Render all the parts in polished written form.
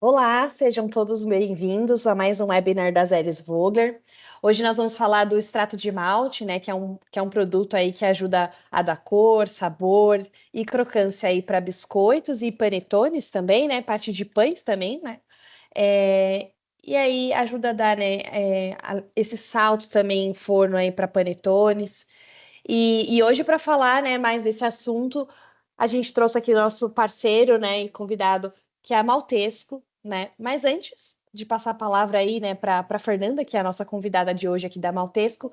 Olá, sejam todos bem-vindos a mais um webinar da Zélis Vogler. Hoje nós vamos falar do extrato de malte, né, que é um produto aí que ajuda a dar cor, sabor e crocância aí para biscoitos e panetones também, né, parte de pães também, né. É, e aí ajuda a dar, né, esse salto também em forno aí para panetones. E hoje para falar, né, mais desse assunto, a gente trouxe aqui o nosso parceiro, né, e convidado, que é a Maltesco, né? Mas antes de passar a palavra aí, né, para Fernanda, que é a nossa convidada de hoje aqui da Maltesco,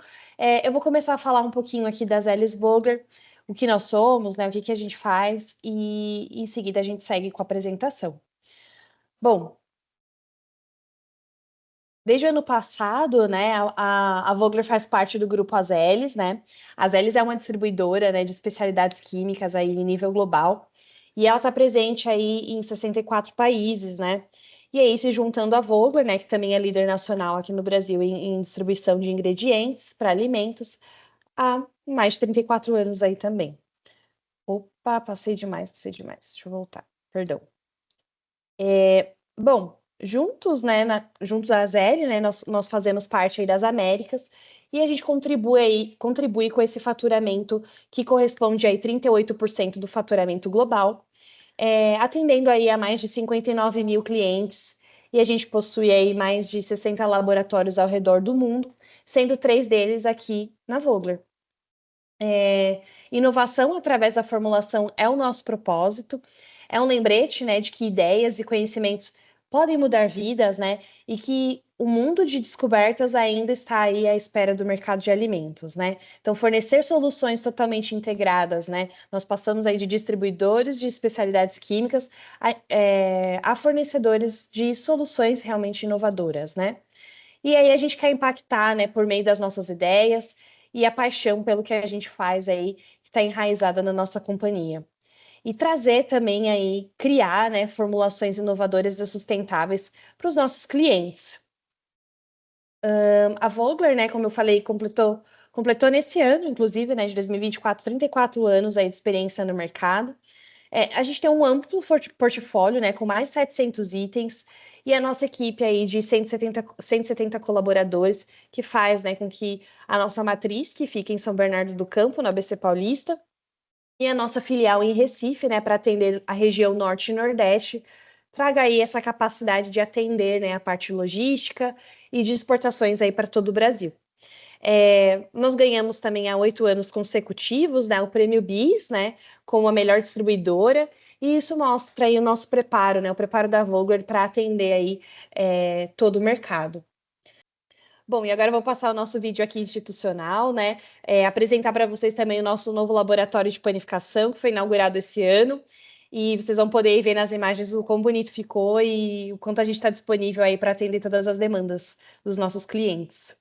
eu vou começar a falar um pouquinho aqui das Alice Vogler, o que nós somos, né, o que a gente faz, e em seguida a gente segue com a apresentação. Bom, desde o ano passado, né, a Vogler faz parte do grupo Azelis, né? A Azelis é uma distribuidora, né, de especialidades químicas aí em nível global, e ela está presente aí em 64 países, né? E aí, se juntando à Vogler, né, que também é líder nacional aqui no Brasil em distribuição de ingredientes para alimentos, há mais de 34 anos aí também. Opa, passei demais. Deixa eu voltar, perdão. Bom, juntos, né, juntos à Zeli, né, nós fazemos parte aí das Américas e a gente contribui com esse faturamento que corresponde aí 38% do faturamento global, atendendo aí a mais de 59 mil clientes, e a gente possui aí mais de 60 laboratórios ao redor do mundo, sendo 3 deles aqui na Vogler. Inovação através da formulação é o nosso propósito, é um lembrete, né, de que ideias e conhecimentos podem mudar vidas, né, e que o mundo de descobertas ainda está aí à espera do mercado de alimentos, né. Então, fornecer soluções totalmente integradas, né, nós passamos aí de distribuidores de especialidades químicas a fornecedores de soluções realmente inovadoras, né. E aí a gente quer impactar, né, por meio das nossas ideias e a paixão pelo que a gente faz aí, que está enraizada na nossa companhia. E trazer também aí, criar, né, formulações inovadoras e sustentáveis para os nossos clientes. A Vogler, né, como eu falei, completou nesse ano, inclusive, né, de 2024, 34 anos aí de experiência no mercado. A gente tem um amplo portfólio, né, com mais de 700 itens, e a nossa equipe aí de 170 colaboradores, que faz, né, com que a nossa matriz, que fica em São Bernardo do Campo, no ABC Paulista, e a nossa filial em Recife, né, para atender a região Norte e Nordeste, traga aí essa capacidade de atender, né, a parte logística e de exportações aí para todo o Brasil. Nós ganhamos também há 8 anos consecutivos, né, o Prêmio BIS, né, como a melhor distribuidora, e isso mostra aí o nosso preparo, né, o preparo da Vogler para atender aí todo o mercado. Bom, e agora eu vou passar o nosso vídeo aqui institucional, né, apresentar para vocês também o nosso novo laboratório de panificação, que foi inaugurado esse ano, e vocês vão poder ver nas imagens o quão bonito ficou e o quanto a gente está disponível aí para atender todas as demandas dos nossos clientes.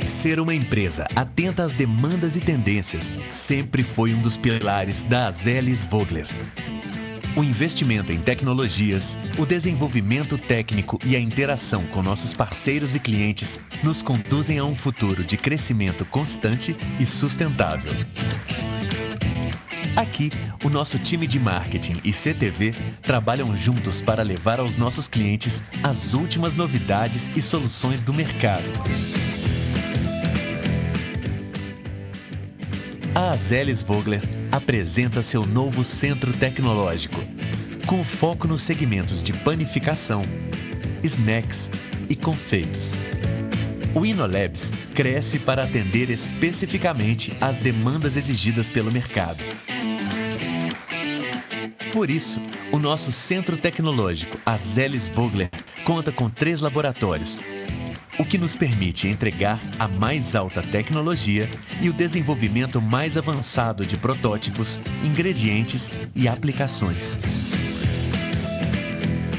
Ser uma empresa atenta às demandas e tendências sempre foi um dos pilares da Azelis Vogler. O investimento em tecnologias, o desenvolvimento técnico e a interação com nossos parceiros e clientes nos conduzem a um futuro de crescimento constante e sustentável. Aqui, o nosso time de marketing e CTV trabalham juntos para levar aos nossos clientes as últimas novidades e soluções do mercado. A Azelis Vogler apresenta seu novo centro tecnológico, com foco nos segmentos de panificação, snacks e confeitos. O InnoLabs cresce para atender especificamente às demandas exigidas pelo mercado. Por isso, o nosso centro tecnológico Azelis Vogler conta com 3 laboratórios, o que nos permite entregar a mais alta tecnologia e o desenvolvimento mais avançado de protótipos, ingredientes e aplicações.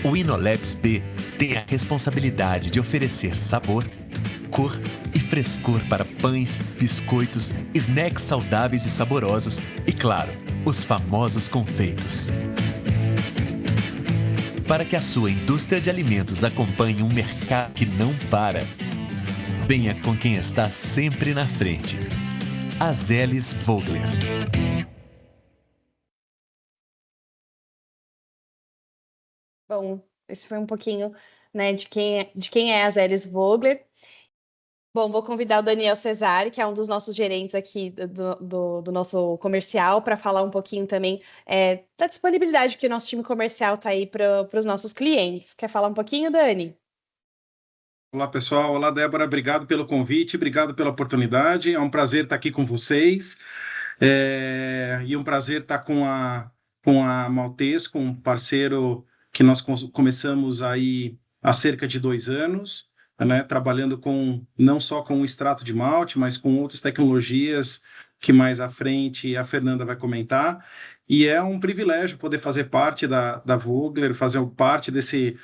O InnoLabs B tem a responsabilidade de oferecer sabor, cor e frescor para pães, biscoitos, snacks saudáveis e saborosos e, claro, os famosos confeitos. Para que a sua indústria de alimentos acompanhe um mercado que não para, venha com quem está sempre na frente. Azelis Vogler. Bom, esse foi um pouquinho, né, de quem é a Azelis Vogler. Bom, vou convidar o Daniel Cesari, que é um dos nossos gerentes aqui do nosso comercial, para falar um pouquinho também da disponibilidade que o nosso time comercial está aí para os nossos clientes. Quer falar um pouquinho, Dani? Olá, pessoal. Olá, Débora. Obrigado pelo convite, obrigado pela oportunidade. É um prazer estar aqui com vocês. E um prazer estar com a Maltesco, um parceiro que nós começamos aí há cerca de 2 anos, né, trabalhando não só com o extrato de malte, mas com outras tecnologias que mais à frente a Fernanda vai comentar. E é um privilégio poder fazer parte da Vogler, fazer parte desse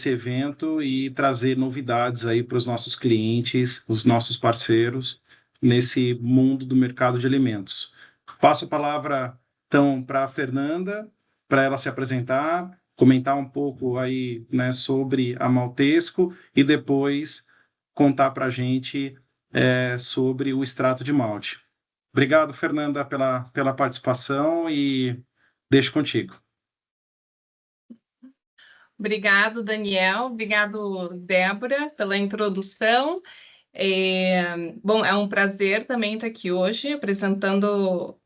evento e trazer novidades aí para os nossos clientes, os nossos parceiros, nesse mundo do mercado de alimentos. Passo a palavra, então, para a Fernanda, para ela se apresentar, comentar um pouco aí, né, sobre a Maltesco e depois contar para a gente sobre o extrato de malte. Obrigado, Fernanda, pela participação e deixo contigo. Obrigado, Daniel. Obrigado, Débora, pela introdução. Bom, é um prazer também estar aqui hoje apresentando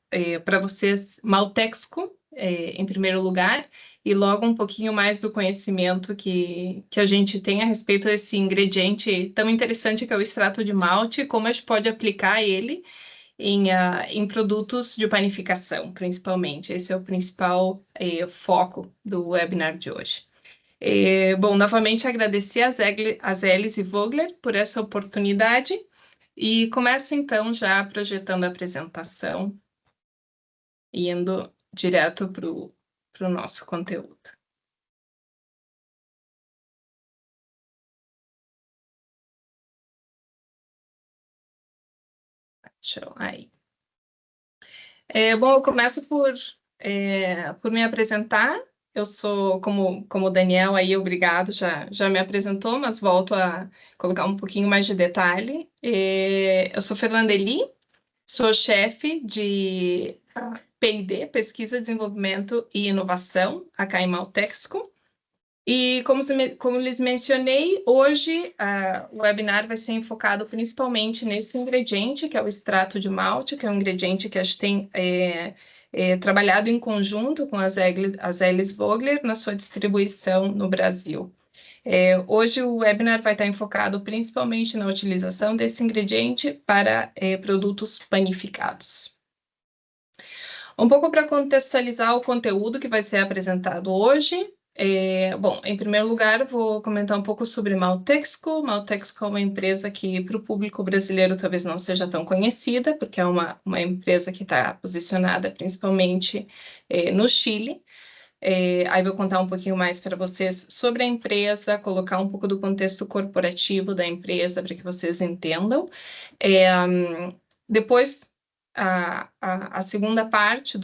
para vocês Maltexco, em primeiro lugar, e logo um pouquinho mais do conhecimento que a gente tem a respeito desse ingrediente tão interessante que é o extrato de malte, e como a gente pode aplicar ele em produtos de panificação, principalmente. Esse é o principal foco do webinar de hoje. Bom, novamente agradecer a Zélis e Vogler por essa oportunidade e começo então já projetando a apresentação, indo direto para o nosso conteúdo. Show, aí. Bom, eu começo por me apresentar. Eu sou, como o Daniel aí, obrigado, já me apresentou, mas volto a colocar um pouquinho mais de detalhe. Eu sou Fernanda Eli, sou chefe de P&D, Pesquisa, Desenvolvimento e Inovação, aqui em Maltexco. E como lhes mencionei, hoje o webinar vai ser enfocado principalmente nesse ingrediente, que é o extrato de malte, que é um ingrediente que a gente tem trabalhado em conjunto com a Azelis Vogler na sua distribuição no Brasil. Hoje o webinar vai estar enfocado principalmente na utilização desse ingrediente para produtos panificados. Um pouco para contextualizar o conteúdo que vai ser apresentado hoje. Bom, em primeiro lugar, vou comentar um pouco sobre Maltexco. Maltexco é uma empresa que, para o público brasileiro, talvez não seja tão conhecida, porque é uma empresa que está posicionada principalmente no Chile. Aí vou contar um pouquinho mais para vocês sobre a empresa, colocar um pouco do contexto corporativo da empresa para que vocês entendam. Depois, a segunda parte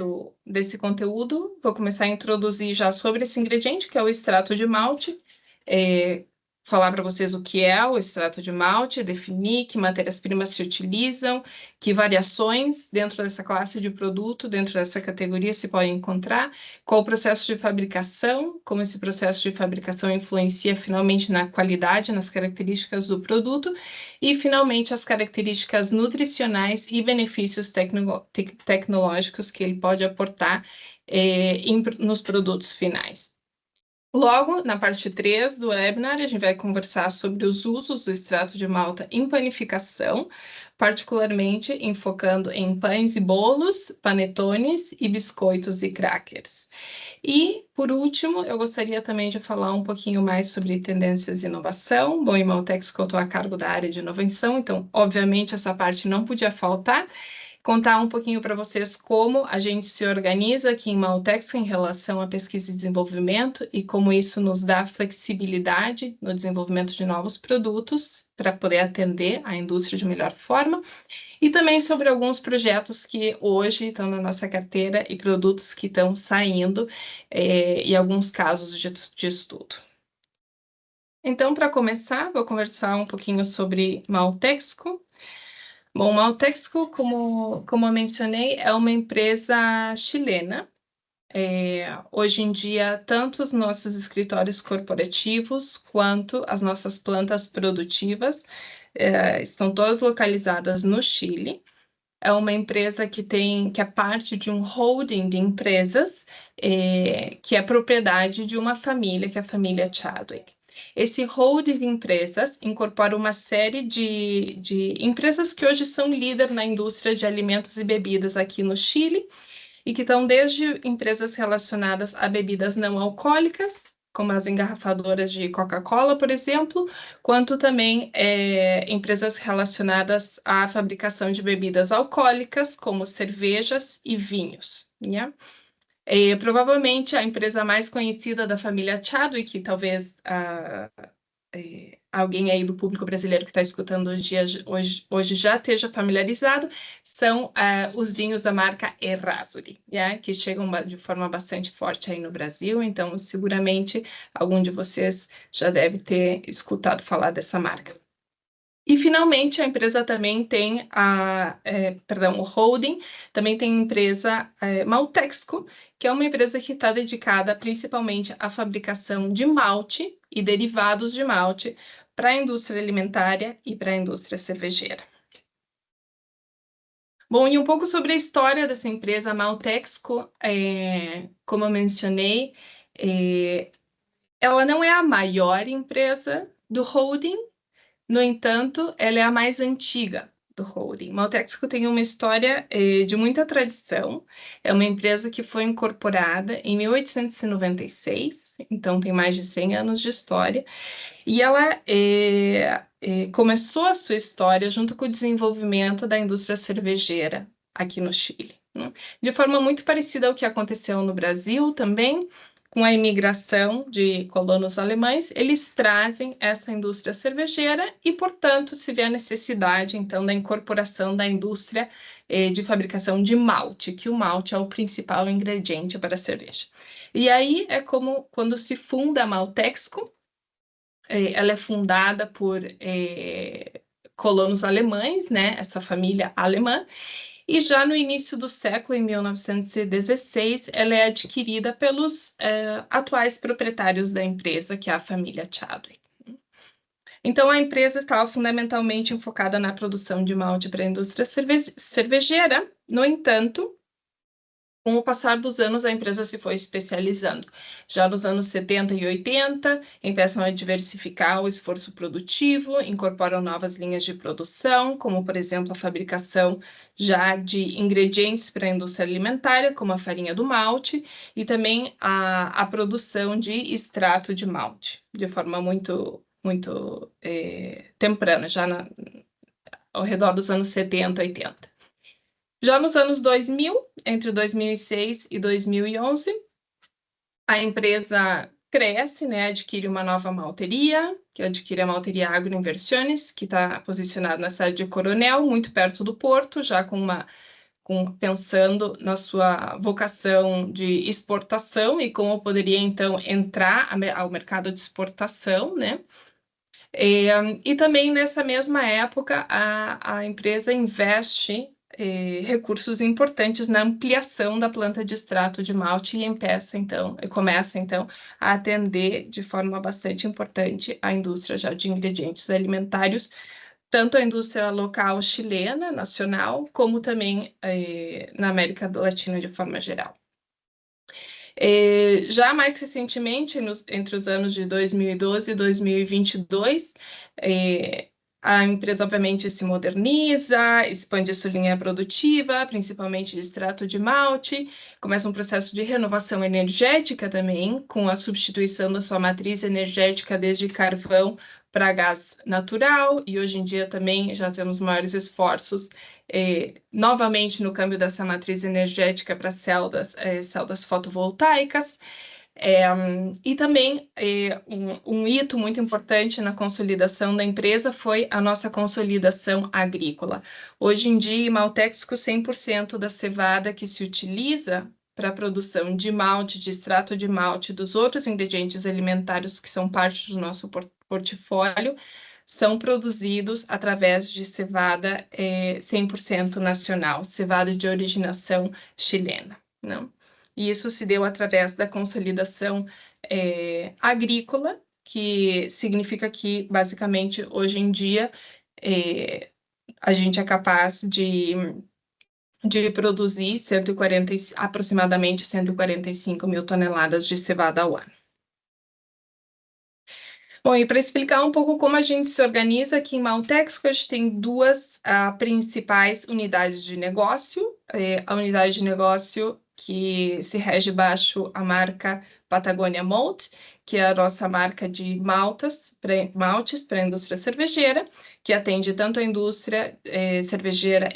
desse conteúdo, vou começar a introduzir já sobre esse ingrediente, que é o extrato de malte, falar para vocês o que é o extrato de malte, definir que matérias-primas se utilizam, que variações dentro dessa classe de produto, dentro dessa categoria se podem encontrar, qual o processo de fabricação, como esse processo de fabricação influencia finalmente na qualidade, nas características do produto, e finalmente as características nutricionais e benefícios tecnológicos que ele pode aportar nos produtos finais. Logo, na parte 3 do webinar, a gente vai conversar sobre os usos do extrato de malta em panificação, particularmente enfocando em pães e bolos, panetones e biscoitos e crackers. E, por último, eu gostaria também de falar um pouquinho mais sobre tendências de inovação. Bom, em Maltexco eu estou a cargo da área de inovação, então, obviamente, essa parte não podia faltar. Contar um pouquinho para vocês como a gente se organiza aqui em Maltexco em relação à pesquisa e desenvolvimento e como isso nos dá flexibilidade no desenvolvimento de novos produtos para poder atender a indústria de melhor forma, e também sobre alguns projetos que hoje estão na nossa carteira e produtos que estão saindo e alguns casos de estudo. Então, para começar, vou conversar um pouquinho sobre Maltexco. Bom, Maltexco, como eu mencionei, é uma empresa chilena. Hoje em dia, tanto os nossos escritórios corporativos quanto as nossas plantas produtivas estão todas localizadas no Chile. É uma empresa que é parte de um holding de empresas que é propriedade de uma família, que é a família Chadwick. Esse holding de empresas incorpora uma série de empresas que hoje são líder na indústria de alimentos e bebidas aqui no Chile, e que estão desde empresas relacionadas a bebidas não alcoólicas, como as engarrafadoras de Coca-Cola, por exemplo, quanto também empresas relacionadas à fabricação de bebidas alcoólicas, como cervejas e vinhos, né? Provavelmente a empresa mais conhecida da família Chadwick, que talvez alguém aí do público brasileiro que está escutando hoje já esteja familiarizado, são os vinhos da marca Errázuriz, que chegam de forma bastante forte aí no Brasil, então seguramente algum de vocês já deve ter escutado falar dessa marca. E, finalmente, a empresa também tem o holding, também tem a empresa Maltexco, que é uma empresa que está dedicada principalmente à fabricação de malte e derivados de malte para a indústria alimentar e para a indústria cervejeira. Bom, e um pouco sobre a história dessa empresa, a Maltexco, como eu mencionei, ela não é a maior empresa do holding. No entanto, ela é a mais antiga do holding. Maltexco tem uma história de muita tradição. É uma empresa que foi incorporada em 1896, então tem mais de 100 anos de história. E ela começou a sua história junto com o desenvolvimento da indústria cervejeira aqui no Chile, né? De forma muito parecida ao que aconteceu no Brasil também. Com a imigração de colonos alemães, eles trazem essa indústria cervejeira e, portanto, se vê a necessidade, então, da incorporação da indústria de fabricação de malte, que o malte é o principal ingrediente para a cerveja. E aí é como quando se funda a Maltexco. Ela é fundada por colonos alemães, né? Essa família alemã. E já no início do século, em 1916, ela é adquirida pelos atuais proprietários da empresa, que é a família Chadwick. Então, a empresa estava fundamentalmente enfocada na produção de malte para a indústria cervejeira. No entanto, com o passar dos anos, a empresa se foi especializando. Já nos anos 70 e 80, começam a diversificar o esforço produtivo, incorporam novas linhas de produção, como, por exemplo, a fabricação já de ingredientes para a indústria alimentar, como a farinha do malte, e também a produção de extrato de malte, de forma muito temprana, já ao redor dos anos 70, 80. Já nos anos 2000, entre 2006 e 2011, a empresa cresce, né, adquire uma nova malteria, que adquire a malteria Agroinversiones, que está posicionada na cidade de Coronel, muito perto do porto, já pensando na sua vocação de exportação e como poderia, então, entrar ao mercado de exportação, né? E também, nessa mesma época, a empresa investe recursos importantes na ampliação da planta de extrato de malte e começa, então, a atender de forma bastante importante a indústria já de ingredientes alimentares, tanto a indústria local chilena, nacional, como também na América Latina de forma geral. Já mais recentemente, entre os anos de 2012 e 2022, a empresa, obviamente, se moderniza, expande sua linha produtiva, principalmente de extrato de malte, começa um processo de renovação energética também, com a substituição da sua matriz energética desde carvão para gás natural, e hoje em dia também já temos maiores esforços novamente no câmbio dessa matriz energética para celdas fotovoltaicas. E também um hito muito importante na consolidação da empresa foi a nossa consolidação agrícola. Hoje em dia, Maltexco, 100% da cevada que se utiliza para a produção de malte, de extrato de malte, dos outros ingredientes alimentares que são parte do nosso portfólio são produzidos através de cevada 100% nacional, cevada de originação chilena, não? E isso se deu através da consolidação agrícola, que significa que, basicamente, hoje em dia, a gente é capaz de produzir aproximadamente 145 mil toneladas de cevada ao ano. Bom, e para explicar um pouco como a gente se organiza aqui em Maltexco, a gente tem duas principais unidades de negócio. A unidade de negócio que se rege baixo a marca Patagônia Malt, que é a nossa marca de maltes para a indústria cervejeira, que atende tanto a indústria cervejeira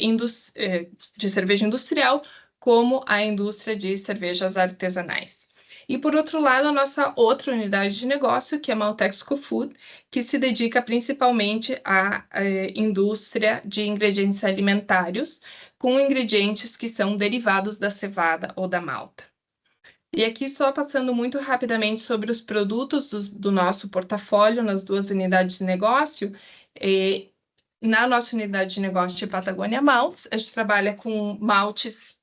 de cerveja industrial, como a indústria de cervejas artesanais. E, por outro lado, a nossa outra unidade de negócio, que é a Maltexco Food, que se dedica principalmente à indústria de ingredientes alimentares, com ingredientes que são derivados da cevada ou da malta. E aqui, só passando muito rapidamente sobre os produtos do nosso portfólio nas duas unidades de negócio, na nossa unidade de negócio de Patagônia Maltes, a gente trabalha com maltes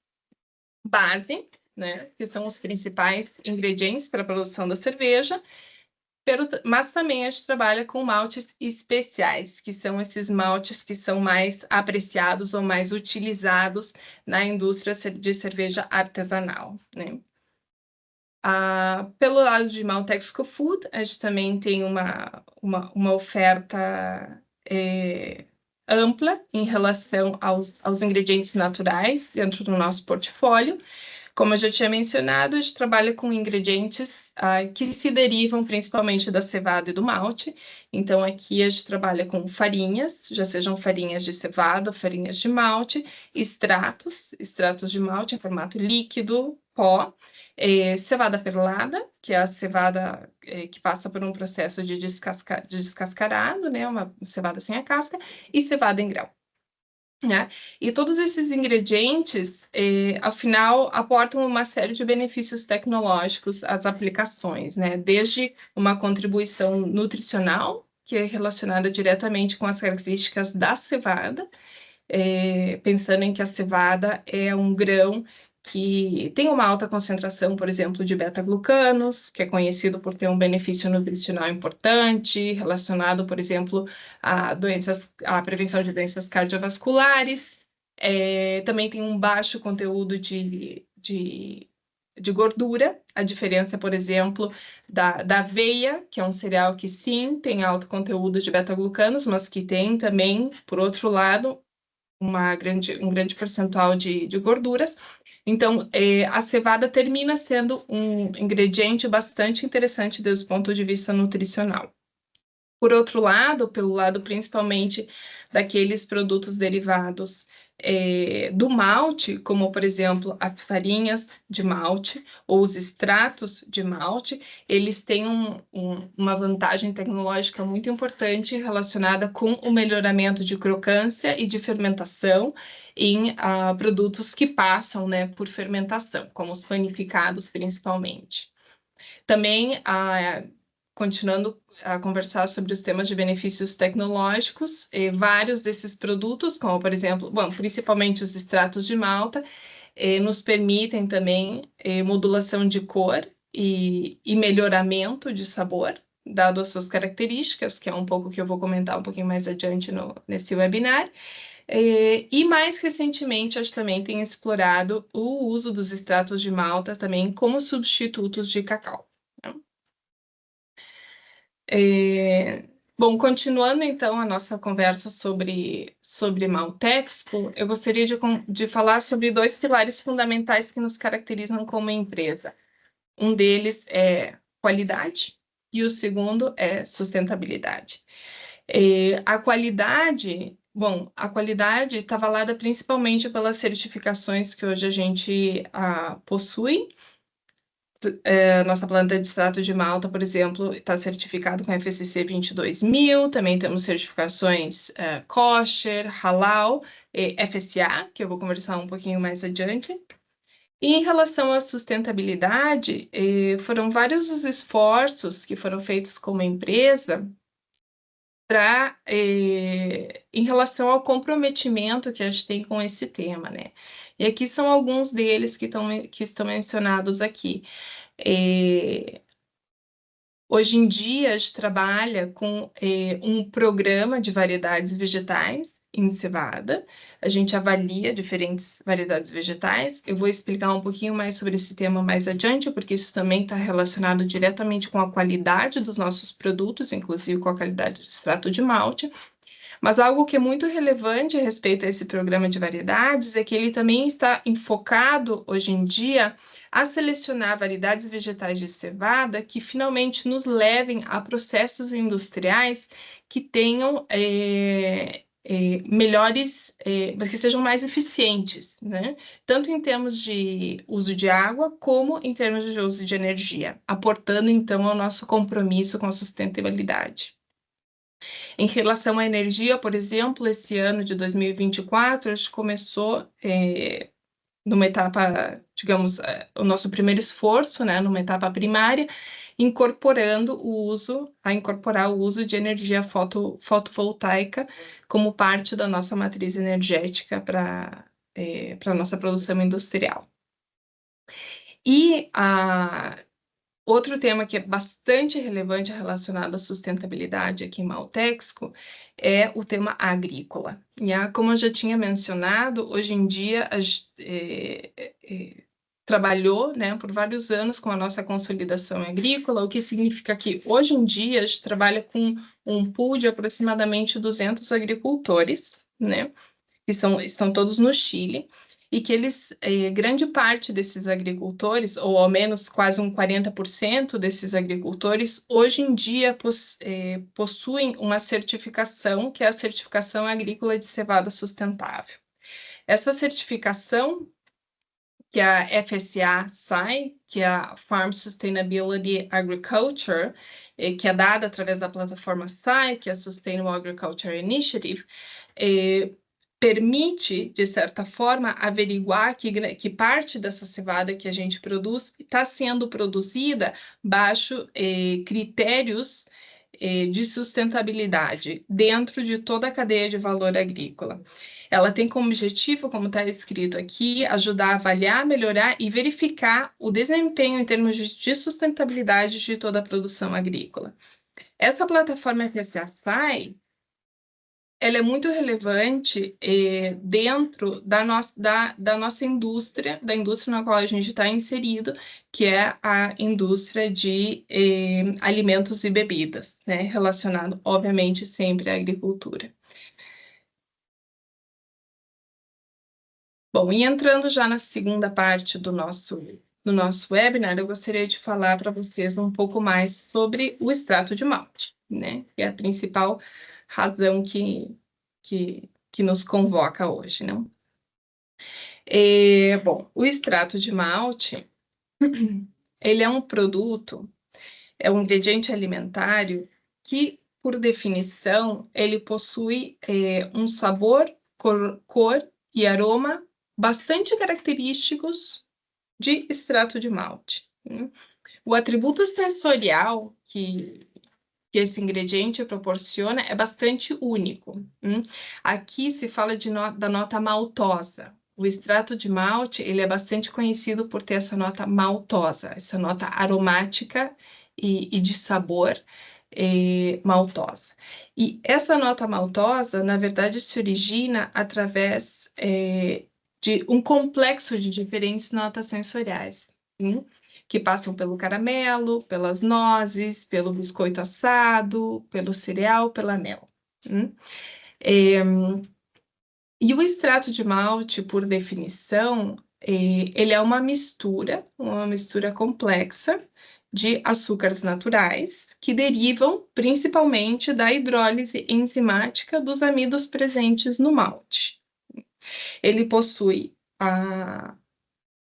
base, né, que são os principais ingredientes para a produção da cerveja, mas também a gente trabalha com maltes especiais, que são esses maltes que são mais apreciados ou mais utilizados na indústria de cerveja artesanal, né? Pelo lado de Maltexco Food, a gente também tem uma oferta ampla em relação aos ingredientes naturais dentro do nosso portfólio. Como eu já tinha mencionado, a gente trabalha com ingredientes que se derivam principalmente da cevada e do malte. Então, aqui a gente trabalha com farinhas, já sejam farinhas de cevada, farinhas de malte, extratos de malte em formato líquido, pó, cevada perlada, que é a cevada que passa por um processo de descascarado, né, uma cevada sem a casca, e cevada em grão. Né? E todos esses ingredientes, afinal, aportam uma série de benefícios tecnológicos às aplicações, né? Desde uma contribuição nutricional, que é relacionada diretamente com as características da cevada, pensando em que a cevada é um grão que tem uma alta concentração, por exemplo, de beta-glucanos, que é conhecido por ter um benefício nutricional importante, relacionado, por exemplo, à prevenção de doenças cardiovasculares. Também tem um baixo conteúdo de gordura, a diferença, por exemplo, da aveia, que é um cereal que sim tem alto conteúdo de beta-glucanos, mas que tem também, por outro lado, um grande percentual de gorduras. Então, a cevada termina sendo um ingrediente bastante interessante desde o ponto de vista nutricional. Por outro lado, pelo lado principalmente daqueles produtos derivados do malte, como, por exemplo, as farinhas de malte ou os extratos de malte, eles têm uma vantagem tecnológica muito importante relacionada com o melhoramento de crocância e de fermentação em produtos que passam, né, por fermentação, como os panificados, principalmente. Também, continuando a conversar sobre os temas de benefícios tecnológicos, vários desses produtos, como, por exemplo, principalmente os extratos de malta, nos permitem também modulação de cor e melhoramento de sabor, dado as suas características, que é um pouco que eu vou comentar um pouquinho mais adiante nesse webinar. E mais recentemente, a gente também tem explorado o uso dos extratos de malta também como substitutos de cacau. Bom, continuando então a nossa conversa sobre Maltexco, eu gostaria de falar sobre dois pilares fundamentais que nos caracterizam como empresa. Um deles é qualidade e o segundo é sustentabilidade. A qualidade está avalada principalmente pelas certificações que hoje a gente possui. Nossa planta de extrato de malta, por exemplo, está certificado com a FSC 22000, também temos certificações kosher, halal, FSA, que eu vou conversar um pouquinho mais adiante. E em relação à sustentabilidade, foram vários os esforços que foram feitos como empresa em relação ao comprometimento que a gente tem com esse tema, né? E aqui são alguns deles que estão mencionados aqui. Hoje em dia, a gente trabalha com um programa de variedades vegetais em cevada. A gente avalia diferentes variedades vegetais. Eu vou explicar um pouquinho mais sobre esse tema mais adiante, porque isso também está relacionado diretamente com a qualidade dos nossos produtos, inclusive com a qualidade do extrato de malte. Mas algo que é muito relevante a respeito a esse programa de variedades é que ele também está enfocado, hoje em dia, a selecionar variedades vegetais de cevada que finalmente nos levem a processos industriais que tenham melhores, que sejam mais eficientes, né? Tanto em termos de uso de água, como em termos de uso de energia, aportando, então, ao nosso compromisso com a sustentabilidade. Em relação à energia, por exemplo, esse ano de 2024, a gente começou numa etapa, digamos, o nosso primeiro esforço, né, numa etapa primária, incorporar o uso de energia fotovoltaica como parte da nossa matriz energética para a nossa produção industrial. E outro tema que é bastante relevante relacionado à sustentabilidade aqui em Maltexco é o tema agrícola. Como eu já tinha mencionado, hoje em dia a gente trabalhou, né, por vários anos com a nossa consolidação agrícola, o que significa que hoje em dia a gente trabalha com um pool de aproximadamente 200 agricultores, né, que estão todos no Chile, e que grande parte desses agricultores, ou ao menos quase um 40% desses agricultores, hoje em dia possuem uma certificação, que é a Certificação Agrícola de Cevada Sustentável. Essa certificação, que a FSA SAI, que é a Farm Sustainability Agriculture, que é dada através da plataforma SAI, que é a Sustainable Agriculture Initiative, permite, de certa forma, averiguar que parte dessa cevada que a gente produz está sendo produzida baixo critérios de sustentabilidade dentro de toda a cadeia de valor agrícola. Ela tem como objetivo, como está escrito aqui, ajudar a avaliar, melhorar e verificar o desempenho em termos de sustentabilidade de toda a produção agrícola. Essa plataforma FSA-SAI, ela é muito relevante dentro da nossa indústria, da indústria na qual a gente está inserido, que é a indústria de alimentos e bebidas, né? Relacionado, obviamente, sempre à agricultura. Bom, e entrando já na segunda parte do nosso webinar, eu gostaria de falar para vocês um pouco mais sobre o extrato de malte, né? Que é a principal razão que nos convoca hoje, não? Bom, o extrato de malte, ele é um produto, é um ingrediente alimentário que, por definição, ele possui um sabor, cor e aroma bastante característicos de extrato de malte. O atributo sensorial que esse ingrediente proporciona é bastante único. Aqui se fala da nota maltosa. O extrato de malte, ele é bastante conhecido por ter essa nota maltosa, essa nota aromática e de sabor maltosa. E essa nota maltosa, na verdade, se origina através de um complexo de diferentes notas sensoriais, que passam pelo caramelo, pelas nozes, pelo biscoito assado, pelo cereal, pela mel. E o extrato de malte, por definição, ele é uma mistura complexa de açúcares naturais que derivam principalmente da hidrólise enzimática dos amidos presentes no malte. Ele possui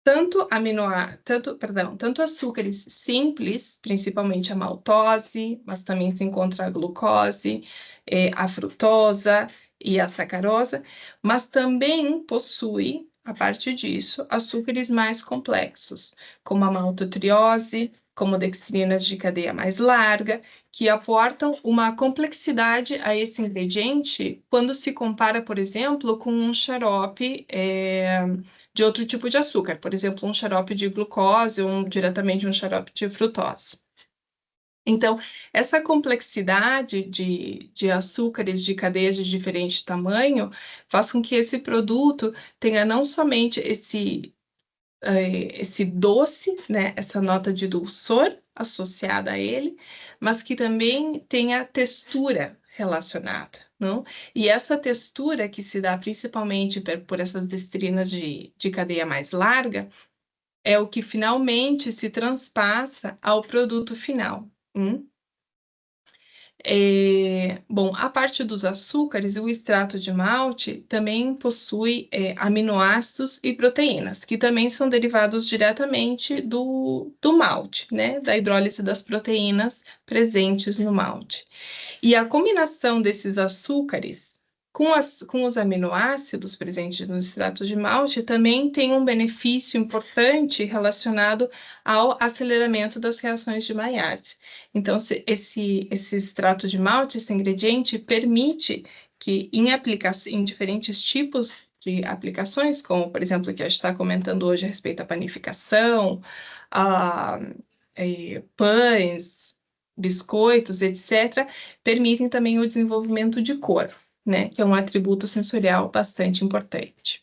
tanto açúcares simples, principalmente a maltose, mas também se encontra a glucose, a frutosa e a sacarosa, mas também possui, a partir disso, açúcares mais complexos, como a maltotriose, como dextrinas de cadeia mais larga, que aportam uma complexidade a esse ingrediente quando se compara, por exemplo, com um xarope de outro tipo de açúcar, por exemplo, um xarope de glucose ou diretamente um xarope de frutose. Então, essa complexidade de açúcares de cadeias de diferente tamanho faz com que esse produto tenha não somente esse doce, né, essa nota de dulçor associada a ele, mas que também tenha textura relacionada, não? E essa textura que se dá principalmente por essas dextrinas de cadeia mais larga é o que finalmente se transpassa ao produto final. Bom, a parte dos açúcares, o extrato de malte também possui aminoácidos e proteínas, que também são derivados diretamente do malte, né? Da hidrólise das proteínas presentes no malte. E a combinação desses açúcares com os aminoácidos presentes no extrato de malte também tem um benefício importante relacionado ao aceleramento das reações de Maillard. Então, esse extrato de malte, esse ingrediente, permite que em diferentes tipos de aplicações, como, por exemplo, o que a gente está comentando hoje a respeito da panificação, pães, biscoitos, etc., permitem também o desenvolvimento de cor, né, que é um atributo sensorial bastante importante.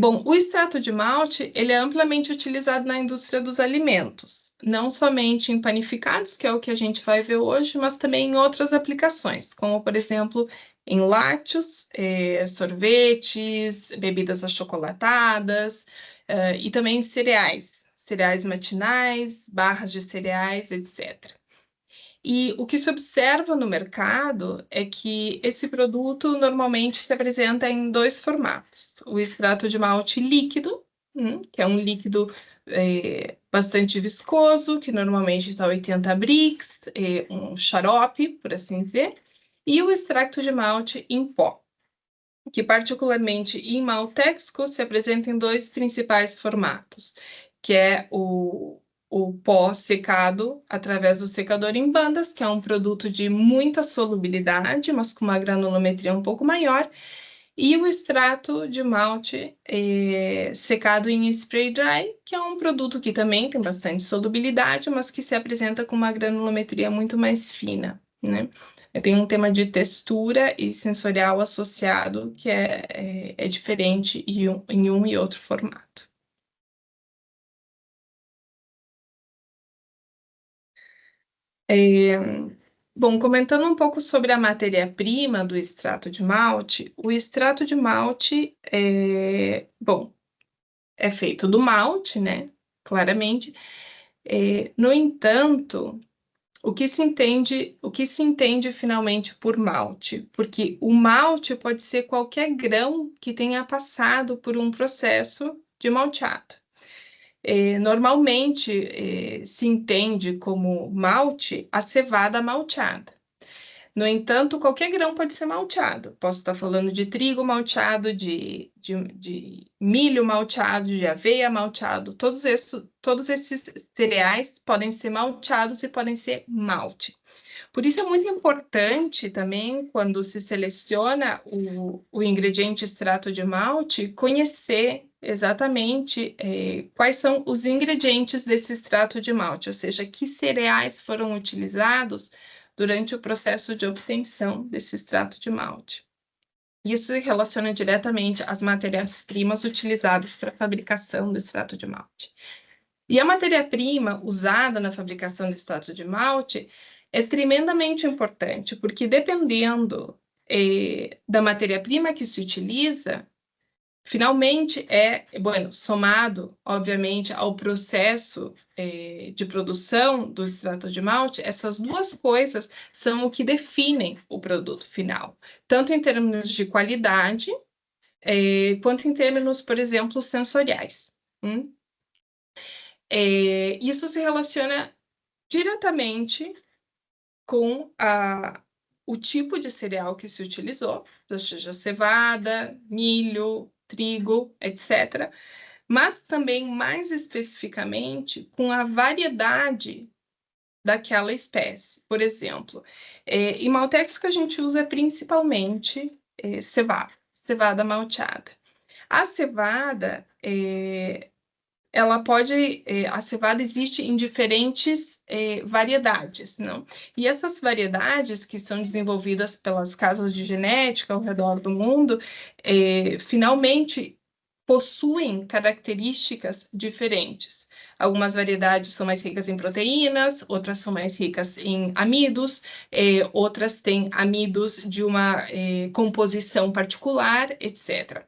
Bom, o extrato de malte, ele é amplamente utilizado na indústria dos alimentos, não somente em panificados, que é o que a gente vai ver hoje, mas também em outras aplicações, como, por exemplo, em lácteos, sorvetes, bebidas achocolatadas, e também em cereais matinais, barras de cereais, etc. E o que se observa no mercado é que esse produto normalmente se apresenta em dois formatos. O extrato de malte líquido, que é um líquido bastante viscoso, que normalmente está 80 Brix, um xarope, por assim dizer, e o extrato de malte em pó, que particularmente em Maltexco se apresenta em dois principais formatos, que é o pó secado através do secador em bandas, que é um produto de muita solubilidade, mas com uma granulometria um pouco maior, e o extrato de malte secado em spray dry, que é um produto que também tem bastante solubilidade, mas que se apresenta com uma granulometria muito mais fina, né? Tem um tema de textura e sensorial associado que é diferente em um e outro formato. Bom, comentando um pouco sobre a matéria-prima do extrato de malte, o extrato de malte é feito do malte, né? Claramente. No entanto, o que se entende finalmente por malte? Porque o malte pode ser qualquer grão que tenha passado por um processo de malteado. Normalmente se entende como malte a cevada malteada. No entanto, qualquer grão pode ser malteado. Posso estar falando de trigo malteado, de milho malteado, de aveia malteado. Todos esses cereais podem ser malteados e podem ser malte. Por isso é muito importante também, quando se seleciona o ingrediente extrato de malte, conhecer exatamente quais são os ingredientes desse extrato de malte, ou seja, que cereais foram utilizados durante o processo de obtenção desse extrato de malte. Isso se relaciona diretamente às matérias-primas utilizadas para a fabricação do extrato de malte. E a matéria-prima usada na fabricação do extrato de malte é tremendamente importante, porque dependendo da matéria-prima que se utiliza, finalmente somado, obviamente, ao processo de produção do extrato de malte, essas duas coisas são o que definem o produto final, tanto em termos de qualidade, quanto em termos, por exemplo, sensoriais. Isso se relaciona diretamente com o tipo de cereal que se utilizou, seja cevada, milho, trigo, etc., mas também, mais especificamente, com a variedade daquela espécie. Por exemplo, em Maltex que a gente usa principalmente cevada malteada. A cevada, a cevada existe em diferentes variedades, não? E essas variedades que são desenvolvidas pelas casas de genética ao redor do mundo, finalmente possuem características diferentes. Algumas variedades são mais ricas em proteínas, outras são mais ricas em amidos, outras têm amidos de uma composição particular, etc.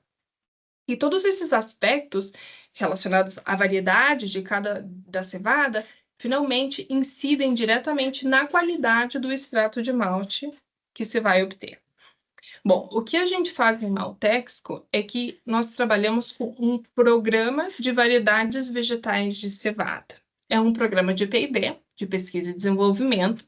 E todos esses aspectos relacionados à variedade de cada da cevada, finalmente incidem diretamente na qualidade do extrato de malte que se vai obter. Bom, o que a gente faz em Maltexco é que nós trabalhamos com um programa de variedades vegetais de cevada. É um programa de P&D, de pesquisa e desenvolvimento,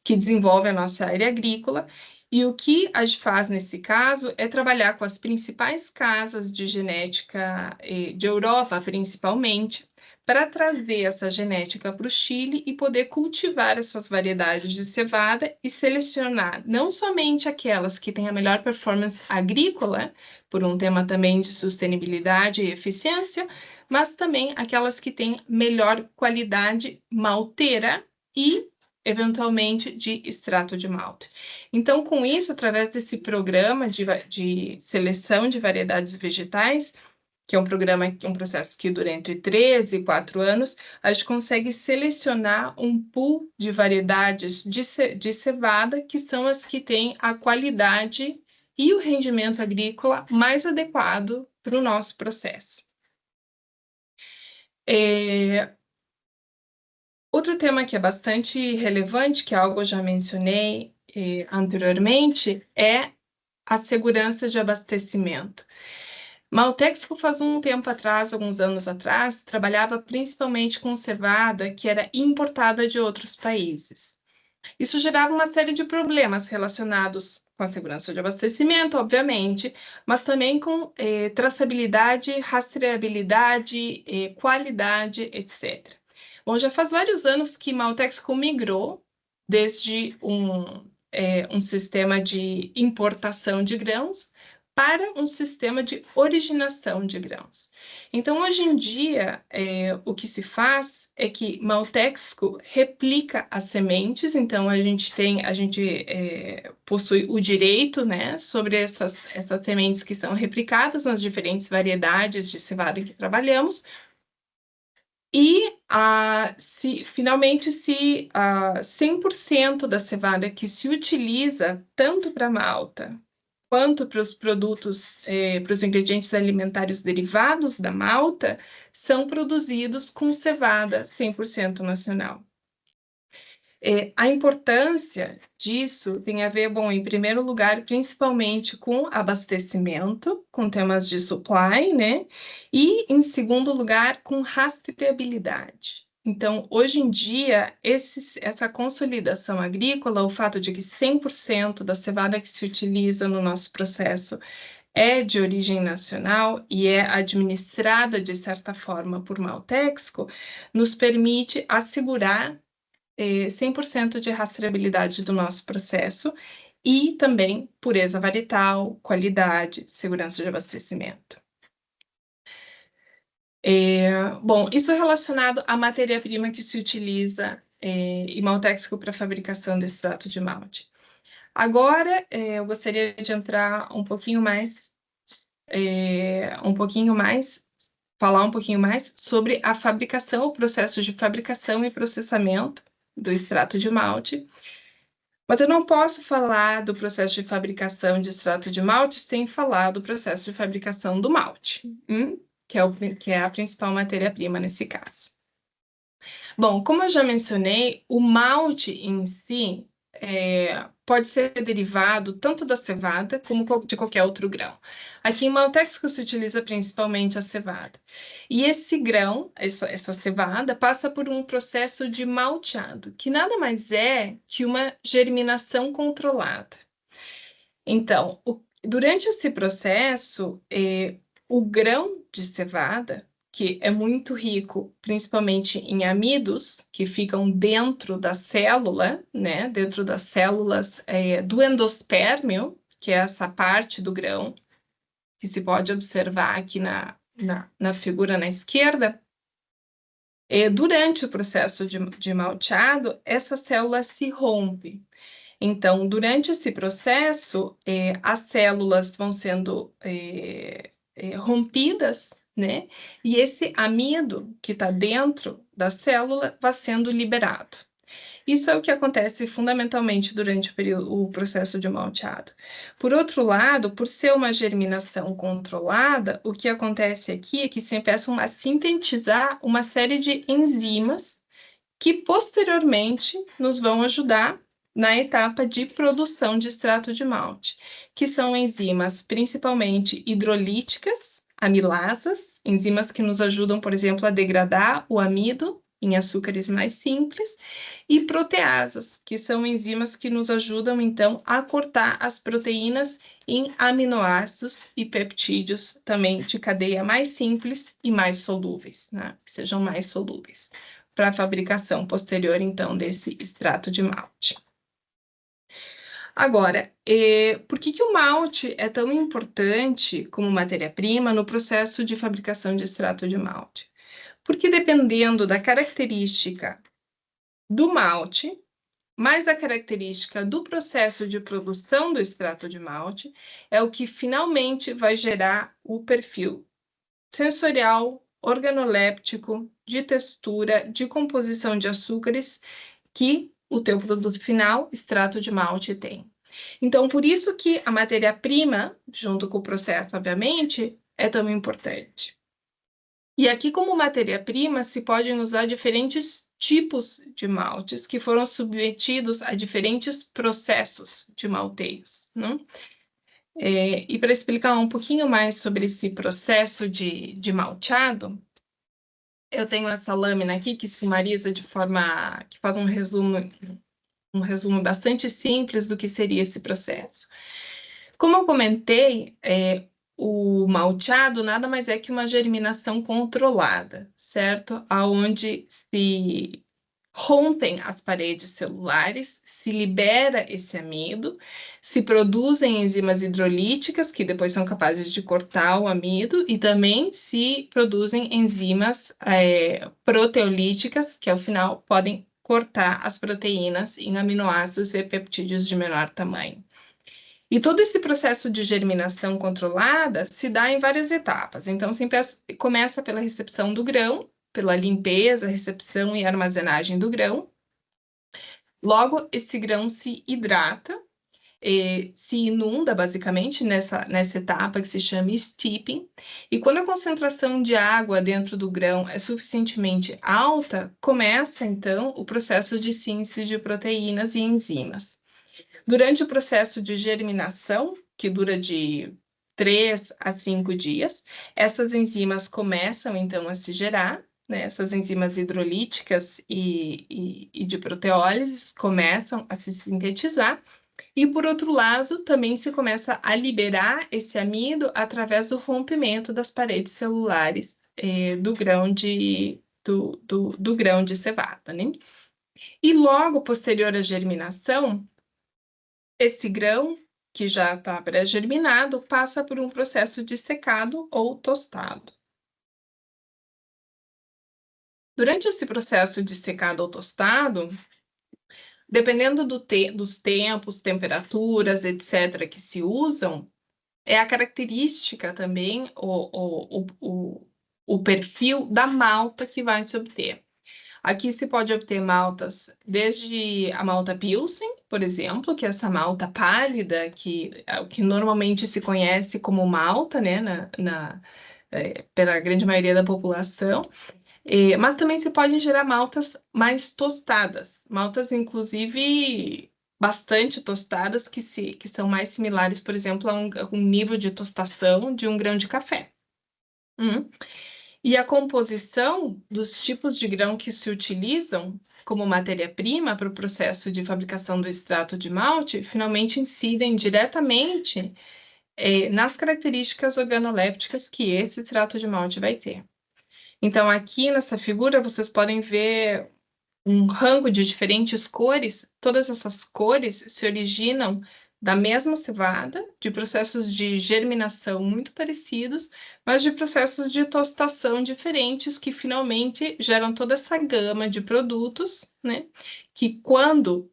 que desenvolve a nossa área agrícola, e o que a gente faz nesse caso é trabalhar com as principais casas de genética de Europa, principalmente, para trazer essa genética para o Chile e poder cultivar essas variedades de cevada e selecionar não somente aquelas que têm a melhor performance agrícola, por um tema também de sustentabilidade e eficiência, mas também aquelas que têm melhor qualidade malteira e, eventualmente, de extrato de malte. Então, com isso, através desse programa de seleção de variedades vegetais, que é um processo que dura entre 3 e 4 anos, a gente consegue selecionar um pool de variedades de cevada, que são as que têm a qualidade e o rendimento agrícola mais adequado para o nosso processo. Outro tema que é bastante relevante, que é algo que eu já mencionei anteriormente, é a segurança de abastecimento. Maltexco, faz um tempo atrás, alguns anos atrás, trabalhava principalmente com cevada que era importada de outros países. Isso gerava uma série de problemas relacionados com a segurança de abastecimento, obviamente, mas também com traçabilidade, rastreabilidade, qualidade, etc. Bom, já faz vários anos que Maltexco migrou desde um sistema de importação de grãos para um sistema de originação de grãos. Então, hoje em dia, o que se faz é que Maltexco replica as sementes, então a gente possui o direito, né, sobre essas sementes que são replicadas nas diferentes variedades de cevada que trabalhamos, e finalmente 100% da cevada que se utiliza tanto para malta quanto para os produtos, para os ingredientes alimentares derivados da malta, são produzidos com cevada 100% nacional. A importância disso tem a ver, bom, em primeiro lugar, principalmente com abastecimento, com temas de supply, né? E, em segundo lugar, com rastreabilidade. Então, hoje em dia, essa consolidação agrícola, o fato de que 100% da cevada que se utiliza no nosso processo é de origem nacional e é administrada, de certa forma, por Maltexco, nos permite assegurar 100% de rastreabilidade do nosso processo e também pureza varietal, qualidade, segurança de abastecimento. Bom, isso é relacionado à matéria-prima que se utiliza em Maltexco para a fabricação desse extrato de malte. Agora, eu gostaria de entrar um pouquinho mais, falar um pouquinho mais sobre a fabricação, o processo de fabricação e processamento do extrato de malte. Mas eu não posso falar do processo de fabricação de extrato de malte sem falar do processo de fabricação do malte, que é a principal matéria-prima nesse caso. Bom, como eu já mencionei, o malte em si pode ser derivado tanto da cevada como de qualquer outro grão. Aqui em Maltexco se utiliza principalmente a cevada. E esse grão, essa cevada, passa por um processo de malteado, que nada mais é que uma germinação controlada. Então, durante esse processo, o grão de cevada, que é muito rico, principalmente em amidos, que ficam dentro da célula, né? Dentro das células do endospermio, que é essa parte do grão, que se pode observar aqui na figura na esquerda. Durante o processo de malteado, essa célula se rompe. Então, durante esse processo, as células vão sendo rompidas, né? E esse amido que está dentro da célula vai sendo liberado. Isso é o que acontece fundamentalmente durante o processo de malteado. Por outro lado, por ser uma germinação controlada, o que acontece aqui é que se começam a sintetizar uma série de enzimas que posteriormente nos vão ajudar na etapa de produção de extrato de malte, que são enzimas principalmente hidrolíticas, amilasas, enzimas que nos ajudam, por exemplo, a degradar o amido em açúcares mais simples, e proteasas, que são enzimas que nos ajudam, então, a cortar as proteínas em aminoácidos e peptídeos, também de cadeia mais simples e mais solúveis, né? Que sejam mais solúveis, para a fabricação posterior, então, desse extrato de malte. Agora, por que o malte é tão importante como matéria-prima no processo de fabricação de extrato de malte? Porque dependendo da característica do malte, mais a característica do processo de produção do extrato de malte, é o que finalmente vai gerar o perfil sensorial, organoléptico, de textura, de composição de açúcares que o teu produto final, extrato de malte, tem. Então, por isso que a matéria-prima, junto com o processo, obviamente, é tão importante. E aqui, como matéria-prima, se podem usar diferentes tipos de maltes que foram submetidos a diferentes processos de malteios, né? E para explicar um pouquinho mais sobre esse processo de malteado, eu tenho essa lâmina aqui que sumariza de forma que faz um resumo bastante simples do que seria esse processo. Como eu comentei, o malteado nada mais é que uma germinação controlada, certo? Aonde se rompem as paredes celulares, se libera esse amido, se produzem enzimas hidrolíticas, que depois são capazes de cortar o amido, e também se produzem enzimas proteolíticas, que ao final podem cortar as proteínas em aminoácidos e peptídeos de menor tamanho. E todo esse processo de germinação controlada se dá em várias etapas. Então, começa pela recepção do grão, pela limpeza, recepção e armazenagem do grão. Logo, esse grão se hidrata, se inunda, basicamente, nessa etapa que se chama steeping. E quando a concentração de água dentro do grão é suficientemente alta, começa, então, o processo de síntese de proteínas e enzimas. Durante o processo de germinação, que dura de 3 a 5 dias, essas enzimas começam, então, a se gerar, né? Essas enzimas hidrolíticas e de proteólise começam a se sintetizar, e, por outro lado, também se começa a liberar esse amido através do rompimento das paredes celulares do grão do grão de cevada, né? E logo posterior à germinação, esse grão, que já está pré-germinado, passa por um processo de secado ou tostado. Durante esse processo de secado ou tostado, dependendo dos tempos, temperaturas, etc., que se usam, é a característica também, o perfil da malta que vai se obter. Aqui se pode obter maltas, desde a malta Pilsen, por exemplo, que é essa malta pálida, que é o que normalmente se conhece como malta, né, pela grande maioria da população, mas também se podem gerar maltas mais tostadas, maltas, inclusive, bastante tostadas, que são mais similares, por exemplo, a um nível de tostação de um grão de café. E a composição dos tipos de grão que se utilizam como matéria-prima para o processo de fabricação do extrato de malte, finalmente incidem diretamente nas características organolépticas que esse extrato de malte vai ter. Então, aqui nessa figura, vocês podem ver um rango de diferentes cores. Todas essas cores se originam da mesma cevada, de processos de germinação muito parecidos, mas de processos de tostação diferentes que finalmente geram toda essa gama de produtos, né? Que quando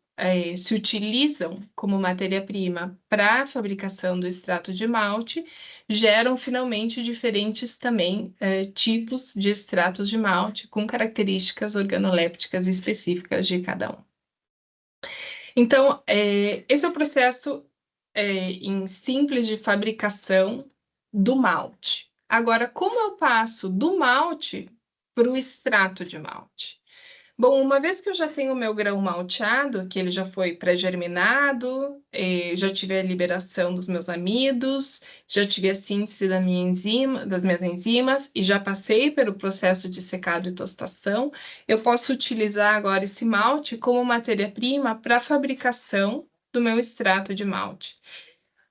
se utilizam como matéria-prima para a fabricação do extrato de malte, geram finalmente diferentes também tipos de extratos de malte com características organolépticas específicas de cada um. Então, esse é o processo em simples de fabricação do malte. Agora, como eu passo do malte para o extrato de malte? Bom, uma vez que eu já tenho o meu grão malteado, que ele já foi pré-germinado, já tive a liberação dos meus amidos, já tive a síntese das minhas enzimas e já passei pelo processo de secado e tostação, eu posso utilizar agora esse malte como matéria-prima para a fabricação do meu extrato de malte.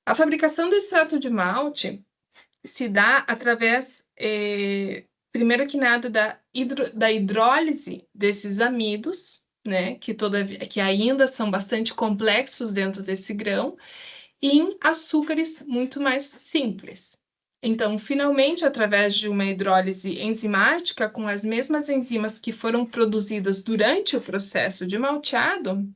A fabricação do extrato de malte se dá através, primeiro que nada, da hidrólise desses amidos, né, que ainda são bastante complexos dentro desse grão, em açúcares muito mais simples. Então, finalmente, através de uma hidrólise enzimática, com as mesmas enzimas que foram produzidas durante o processo de malteado,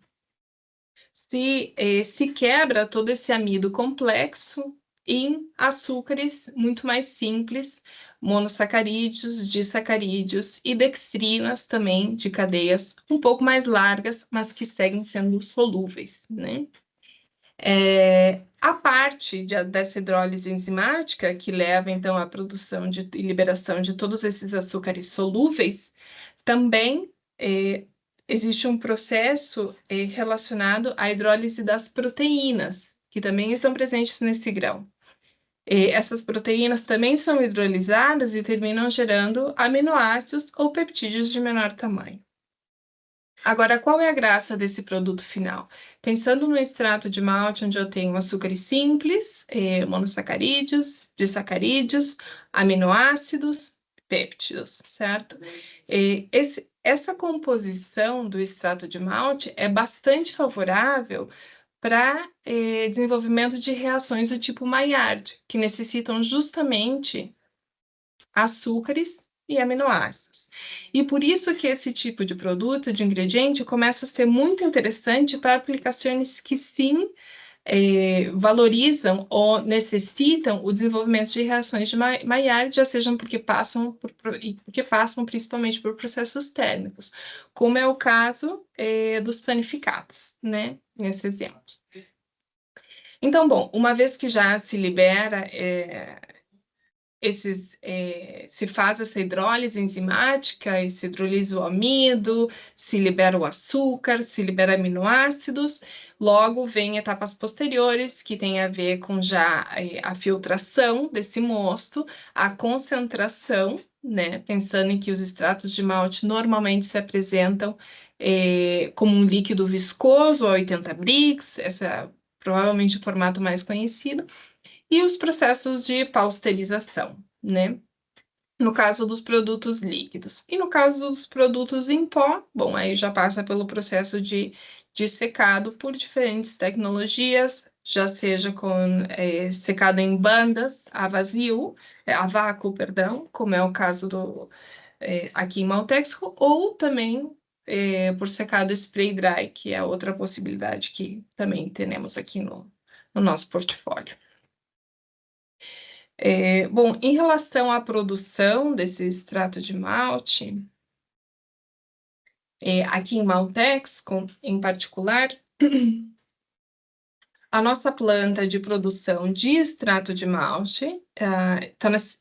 se quebra todo esse amido complexo em açúcares muito mais simples, monossacarídeos, disacarídeos e dextrinas também de cadeias um pouco mais largas, mas que seguem sendo solúveis, né? A parte dessa hidrólise enzimática, que leva então à produção e liberação de todos esses açúcares solúveis, também existe um processo relacionado à hidrólise das proteínas, que também estão presentes nesse grão. Essas proteínas também são hidrolisadas e terminam gerando aminoácidos ou peptídeos de menor tamanho. Agora, qual é a graça desse produto final? Pensando no extrato de malte, onde eu tenho açúcares simples, monossacarídeos, disacarídeos, aminoácidos, péptidos, certo? Essa composição do extrato de malte é bastante favorável para desenvolvimento de reações do tipo Maillard, que necessitam justamente açúcares e aminoácidos. E por isso que esse tipo de produto, de ingrediente, começa a ser muito interessante para aplicações que sim valorizam ou necessitam o desenvolvimento de reações de Maillard, já sejam porque passam principalmente por processos térmicos, como é o caso dos panificados, né? Nesse exemplo. Então, bom, uma vez que já se libera se faz essa hidrólise enzimática, se hidrolisa o amido, se libera o açúcar, se libera aminoácidos, logo vem etapas posteriores que têm a ver com já a filtração desse mosto, a concentração, né, pensando em que os extratos de malte normalmente se apresentam como um líquido viscoso a 80 Brix, esse é provavelmente o formato mais conhecido, e os processos de pasteurização, né? No caso dos produtos líquidos. E no caso dos produtos em pó, bom, aí já passa pelo processo de secado por diferentes tecnologias, já seja com secado em bandas, a vácuo, perdão, como é o caso aqui em Maltexco, ou também por secado spray dry, que é outra possibilidade que também temos aqui no nosso portfólio. Bom, em relação à produção desse extrato de malte, aqui em Maltexco, em particular, a nossa planta de produção de extrato de malte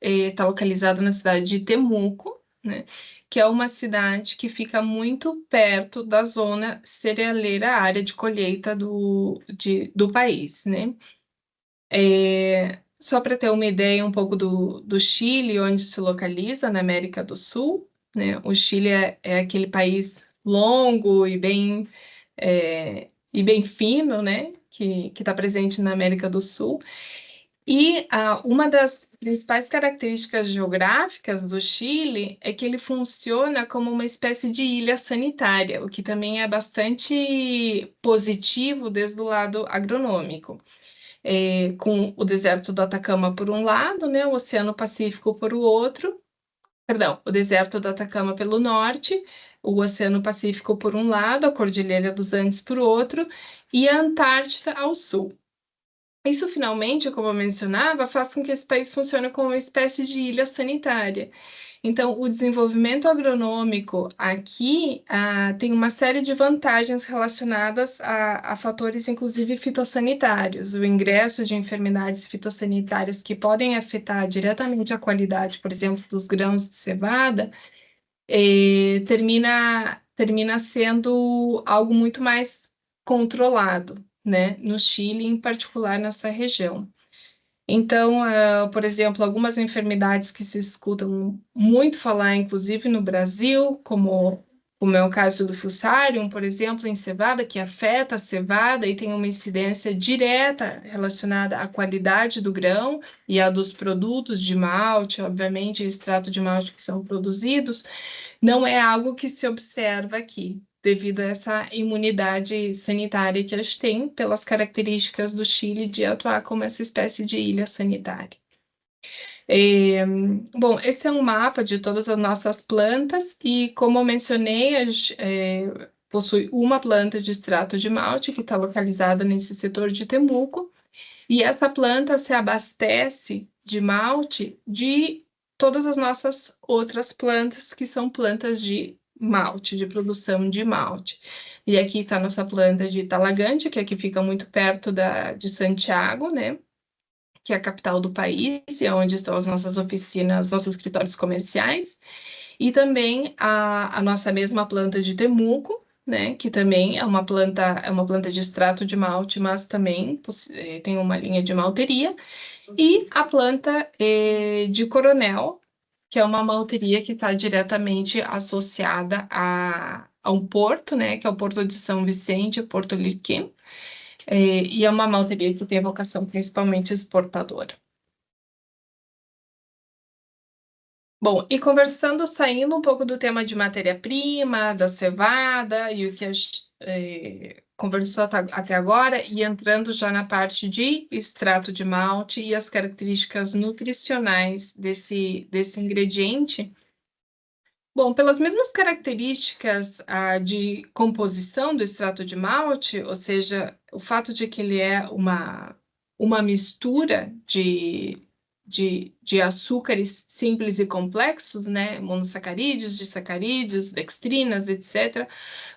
está localizada na cidade de Temuco, né, que é uma cidade que fica muito perto da zona cerealeira, área de colheita do país, né? Só para ter uma ideia um pouco do Chile, onde se localiza, na América do Sul, né? O Chile é aquele país longo e bem fino, né? Que está presente na América do Sul. E uma das principais características geográficas do Chile é que ele funciona como uma espécie de ilha sanitária, o que também é bastante positivo desde o lado agronômico. Com o deserto do Atacama por um lado, né, o Oceano Pacífico por o outro, perdão, o deserto do Atacama pelo norte, o Oceano Pacífico por um lado, a Cordilheira dos Andes por outro, e a Antártida ao sul. Isso, finalmente, como eu mencionava, faz com que esse país funcione como uma espécie de ilha sanitária. Então, o desenvolvimento agronômico aqui tem uma série de vantagens relacionadas a fatores, inclusive fitossanitários. O ingresso de enfermidades fitossanitárias que podem afetar diretamente a qualidade, por exemplo, dos grãos de cevada, termina sendo algo muito mais controlado, né, no Chile, em particular nessa região. Então, por exemplo, algumas enfermidades que se escutam muito falar, inclusive no Brasil, como é o caso do Fusarium, por exemplo, em cevada, que afeta a cevada e tem uma incidência direta relacionada à qualidade do grão e a dos produtos de malte, obviamente, o extrato de malte que são produzidos, não é algo que se observa aqui, devido a essa imunidade sanitária que eles têm, pelas características do Chile de atuar como essa espécie de ilha sanitária. Bom, esse é um mapa de todas as nossas plantas e, como eu mencionei, possui uma planta de extrato de malte que está localizada nesse setor de Temuco, e essa planta se abastece de malte de todas as nossas outras plantas, que são plantas de malte, de produção de malte. E aqui está a nossa planta de Talagante, que aqui fica muito perto de Santiago, né? Que é a capital do país, e é onde estão as nossas oficinas, nossos escritórios comerciais. E também a nossa mesma planta de Temuco, né, que também é uma planta de extrato de malte, mas também tem uma linha de malteria, e a planta de Coronel, que é uma malteria que está diretamente associada a um porto, né, que é o Porto de São Vicente, o Porto Lirquim, e é uma malteria que tem vocação principalmente exportadora. Bom, e conversando, saindo um pouco do tema de matéria-prima, da cevada e o que a gente conversou até agora, e entrando já na parte de extrato de malte e as características nutricionais desse ingrediente. Bom, pelas mesmas características de composição do extrato de malte, ou seja, o fato de que ele é uma mistura de açúcares simples e complexos, né, monossacarídeos, disacarídeos, dextrinas, etc.,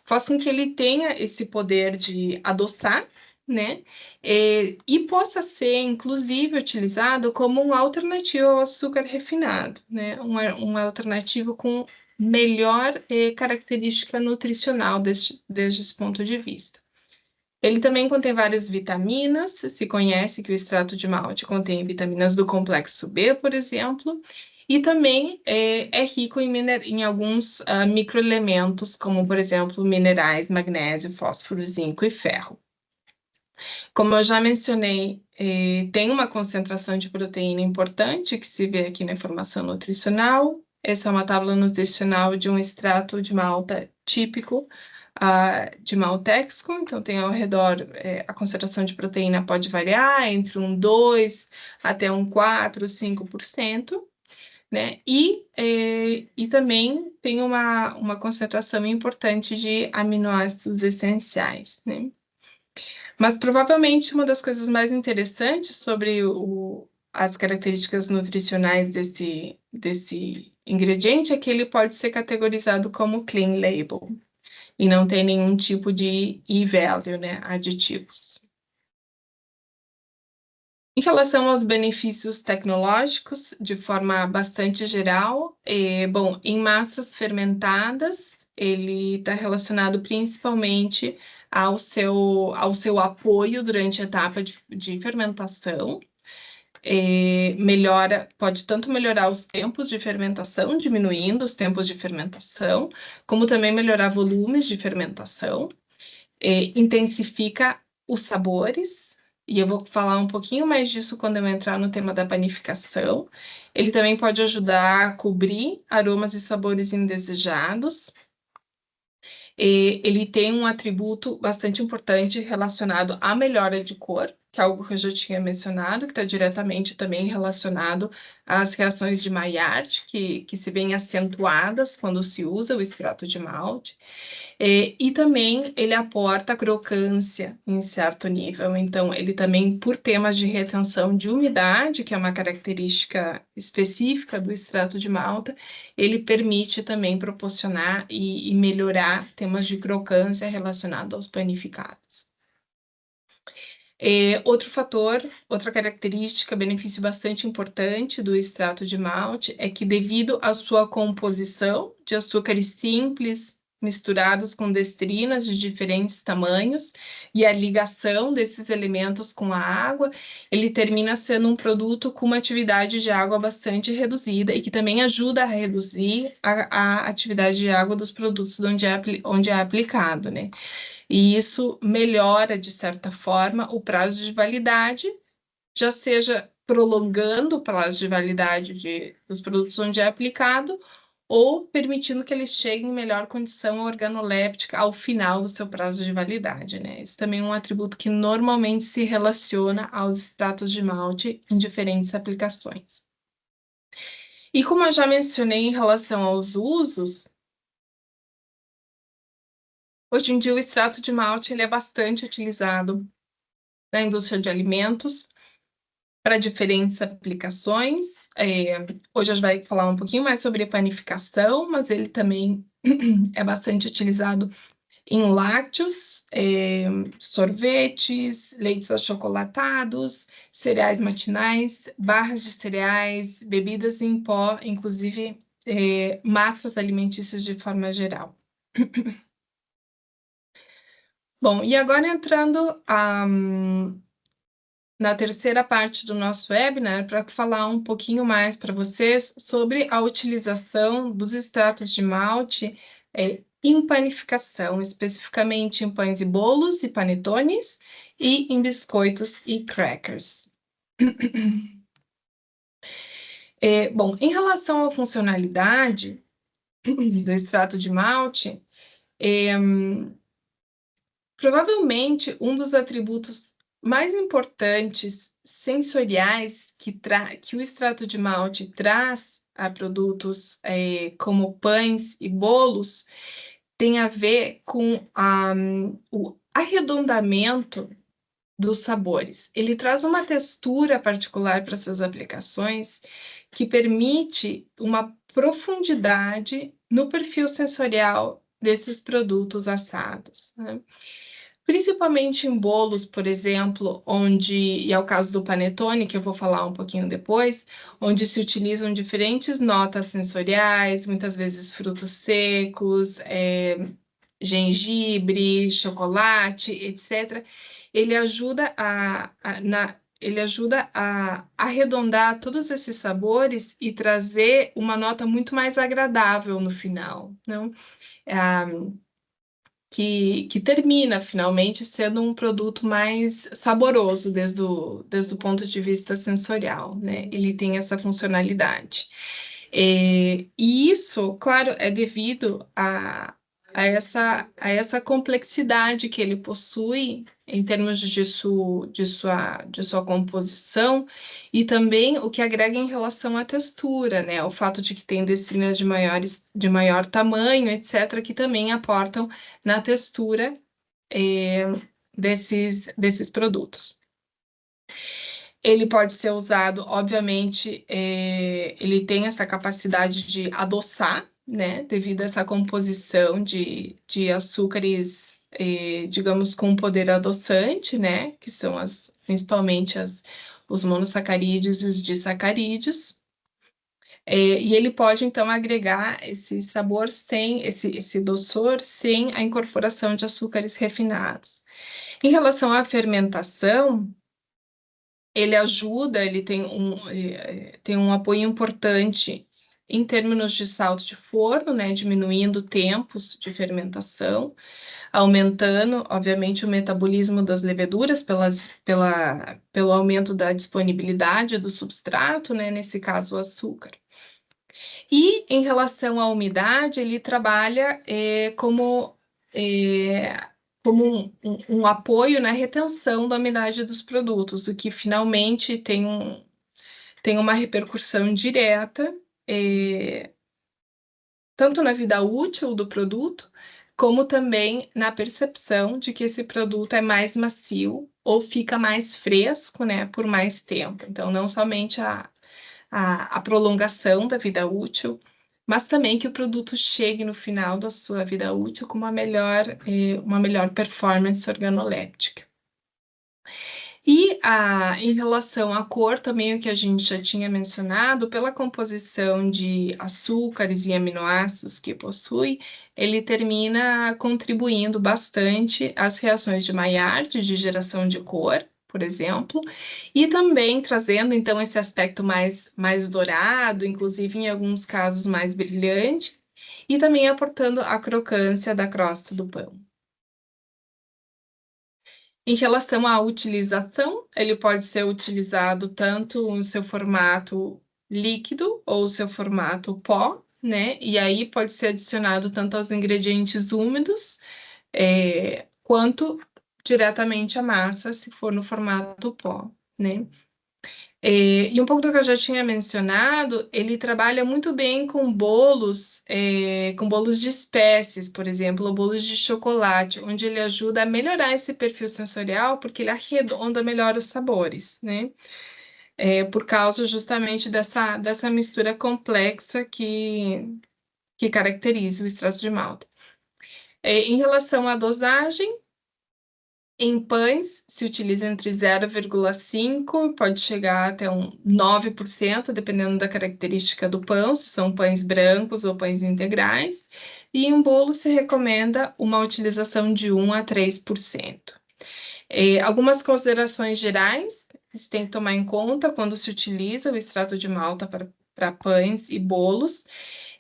faz com que ele tenha esse poder de adoçar, né, e possa ser, inclusive, utilizado como um alternativo ao açúcar refinado, né, um alternativo com melhor característica nutricional desde esse ponto de vista. Ele também contém várias vitaminas, se conhece que o extrato de malte contém vitaminas do complexo B, por exemplo, e também é rico em alguns microelementos, como, por exemplo, minerais, magnésio, fósforo, zinco e ferro. Como eu já mencionei, tem uma concentração de proteína importante que se vê aqui na informação nutricional. Essa é uma tábua nutricional de um extrato de malta típico de Maltexco, então tem ao redor, a concentração de proteína pode variar entre um 2 até um 4, 5%, né? E também tem uma concentração importante de aminoácidos essenciais, né? Mas provavelmente uma das coisas mais interessantes sobre as características nutricionais desse ingrediente é que ele pode ser categorizado como clean label e não tem nenhum tipo de e-value, né, aditivos. Em relação aos benefícios tecnológicos, de forma bastante geral, bom, em massas fermentadas, ele está relacionado principalmente ao seu apoio durante a etapa de fermentação. Pode tanto melhorar os tempos de fermentação, diminuindo os tempos de fermentação, como também melhorar volumes de fermentação, intensifica os sabores e eu vou falar um pouquinho mais disso quando eu entrar no tema da panificação. Ele também pode ajudar a cobrir aromas e sabores indesejados. Ele tem um atributo bastante importante relacionado à melhora de cor, que é algo que eu já tinha mencionado, que está diretamente também relacionado às reações de Maillard, que se veem acentuadas quando se usa o extrato de malte. E também ele aporta crocância em certo nível. Então, ele também, por temas de retenção de umidade, que é uma característica específica do extrato de malta, ele permite também proporcionar e melhorar temas de crocância relacionados aos panificados. Outro fator, outra característica, benefício bastante importante do extrato de malte é que, devido à sua composição de açúcares simples, misturados com destrinas de diferentes tamanhos, e a ligação desses elementos com a água, ele termina sendo um produto com uma atividade de água bastante reduzida e que também ajuda a reduzir a atividade de água dos produtos onde é aplicado, né? E isso melhora, de certa forma, o prazo de validade, já seja prolongando o prazo de validade dos produtos onde é aplicado, ou permitindo que eles cheguem em melhor condição organoléptica ao final do seu prazo de validade, né? Esse também é um atributo que normalmente se relaciona aos extratos de malte em diferentes aplicações. E como eu já mencionei em relação aos usos, hoje em dia o extrato de malte ele é bastante utilizado na indústria de alimentos para diferentes aplicações. Hoje a gente vai falar um pouquinho mais sobre panificação, mas ele também é bastante utilizado em lácteos, sorvetes, leites achocolatados, cereais matinais, barras de cereais, bebidas em pó, inclusive massas alimentícias de forma geral. Bom, e agora entrando na terceira parte do nosso webinar, para falar um pouquinho mais para vocês sobre a utilização dos extratos de malte em panificação, especificamente em pães e bolos e panetones, e em biscoitos e crackers. Bom, em relação à funcionalidade do extrato de malte, provavelmente um dos atributos mais importantes sensoriais que o extrato de malte traz a produtos como pães e bolos tem a ver com o arredondamento dos sabores. Ele traz uma textura particular para essas aplicações que permite uma profundidade no perfil sensorial desses produtos assados, né? Principalmente em bolos, por exemplo, e é o caso do panetone, que eu vou falar um pouquinho depois, onde se utilizam diferentes notas sensoriais, muitas vezes frutos secos, gengibre, chocolate, etc. Ele ajuda a arredondar todos esses sabores e trazer uma nota muito mais agradável no final, não? Que termina finalmente sendo um produto mais saboroso desde o ponto de vista sensorial, né? Ele tem essa funcionalidade. E isso, claro, é devido a essa complexidade que ele possui em termos de sua composição, e também o que agrega em relação à textura, né? O fato de que tem destrinas de maior tamanho, etc., que também aportam na textura desses produtos. Ele pode ser usado, obviamente, ele tem essa capacidade de adoçar, né, devido a essa composição de açúcares, digamos, com poder adoçante, né, que são principalmente os monossacarídeos e os disacarídeos. E ele pode, então, agregar esse sabor esse doçor sem a incorporação de açúcares refinados. Em relação à fermentação, ele ajuda, ele tem um apoio importante em termos de salto de forno, né, diminuindo tempos de fermentação, aumentando, obviamente, o metabolismo das leveduras pelo aumento da disponibilidade do substrato, né, nesse caso o açúcar. E em relação à umidade, ele trabalha como um apoio na retenção da umidade dos produtos, o que finalmente tem uma repercussão direta, tanto na vida útil do produto, como também na percepção de que esse produto é mais macio ou fica mais fresco, né, por mais tempo. Então, não somente a prolongação da vida útil, mas também que o produto chegue no final da sua vida útil com uma melhor performance organoléptica. E em relação à cor, também o que a gente já tinha mencionado, pela composição de açúcares e aminoácidos que possui, ele termina contribuindo bastante às reações de Maillard, de geração de cor, por exemplo, e também trazendo, então, esse aspecto mais dourado, inclusive em alguns casos mais brilhante, e também aportando a crocância da crosta do pão. Em relação à utilização, ele pode ser utilizado tanto no seu formato líquido ou seu formato pó, né? E aí pode ser adicionado tanto aos ingredientes úmidos, quanto diretamente à massa, se for no formato pó, né? E um pouco do que eu já tinha mencionado, ele trabalha muito bem com bolos de espécies, por exemplo, ou bolos de chocolate, onde ele ajuda a melhorar esse perfil sensorial, porque ele arredonda melhor os sabores, né? Por causa justamente dessa mistura complexa que caracteriza o extrato de malta. Em relação à dosagem, em pães, se utiliza entre 0,5%, pode chegar até 9%, dependendo da característica do pão, se são pães brancos ou pães integrais. E em bolo se recomenda uma utilização de 1% a 3%. Algumas considerações gerais que se tem que tomar em conta quando se utiliza o extrato de malta para pães e bolos,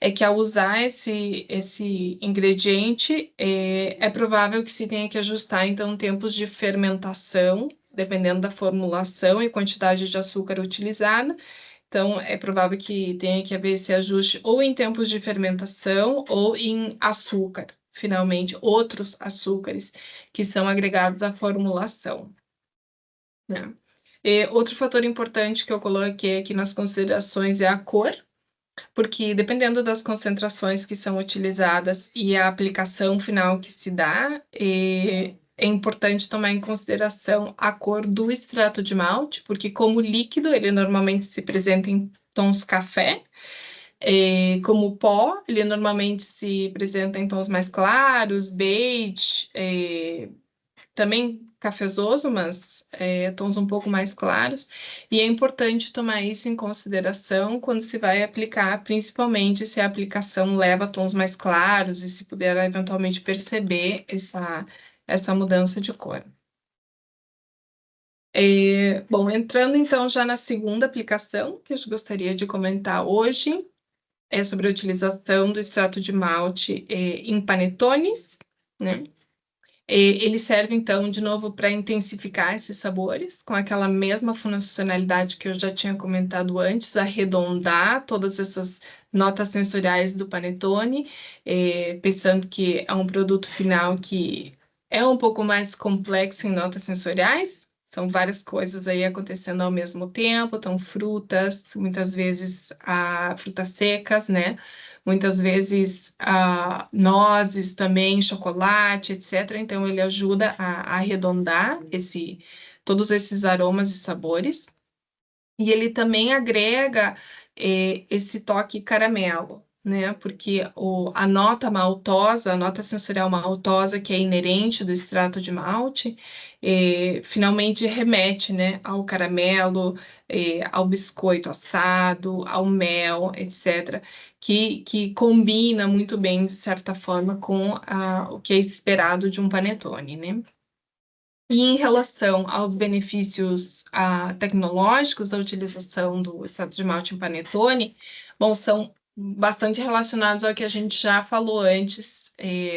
é que ao usar esse ingrediente, é provável que se tenha que ajustar, então, tempos de fermentação, dependendo da formulação e quantidade de açúcar utilizada. Então, é provável que tenha que haver esse ajuste ou em tempos de fermentação ou em açúcar, finalmente, outros açúcares que são agregados à formulação, né? Outro fator importante que eu coloquei aqui nas considerações é a cor, porque dependendo das concentrações que são utilizadas e a aplicação final que se dá, é importante tomar em consideração a cor do extrato de malte, porque como líquido ele normalmente se apresenta em tons café, como pó ele normalmente se apresenta em tons mais claros, beige, também cafezoso, mas tons um pouco mais claros, e é importante tomar isso em consideração quando se vai aplicar, principalmente se a aplicação leva tons mais claros e se puder eventualmente perceber essa mudança de cor. Bom, entrando então já na segunda aplicação que eu gostaria de comentar hoje, é sobre a utilização do extrato de malte em panetones, né? Ele serve, então, de novo, para intensificar esses sabores, com aquela mesma funcionalidade que eu já tinha comentado antes, arredondar todas essas notas sensoriais do panetone, pensando que é um produto final que é um pouco mais complexo em notas sensoriais, são várias coisas aí acontecendo ao mesmo tempo, então frutas, muitas vezes frutas secas, né? Muitas vezes nozes também, chocolate, etc. Então, ele ajuda a arredondar todos esses aromas e sabores. E ele também agrega esse toque caramelo, né? Porque a nota maltosa, a nota sensorial maltosa que é inerente do extrato de malte, finalmente remete, né, ao caramelo, ao biscoito assado, ao mel, etc., que combina muito bem, de certa forma, com o que é esperado de um panetone, né? E em relação aos benefícios tecnológicos da utilização do extrato de malte em panetone, bom, são bastante relacionados ao que a gente já falou antes,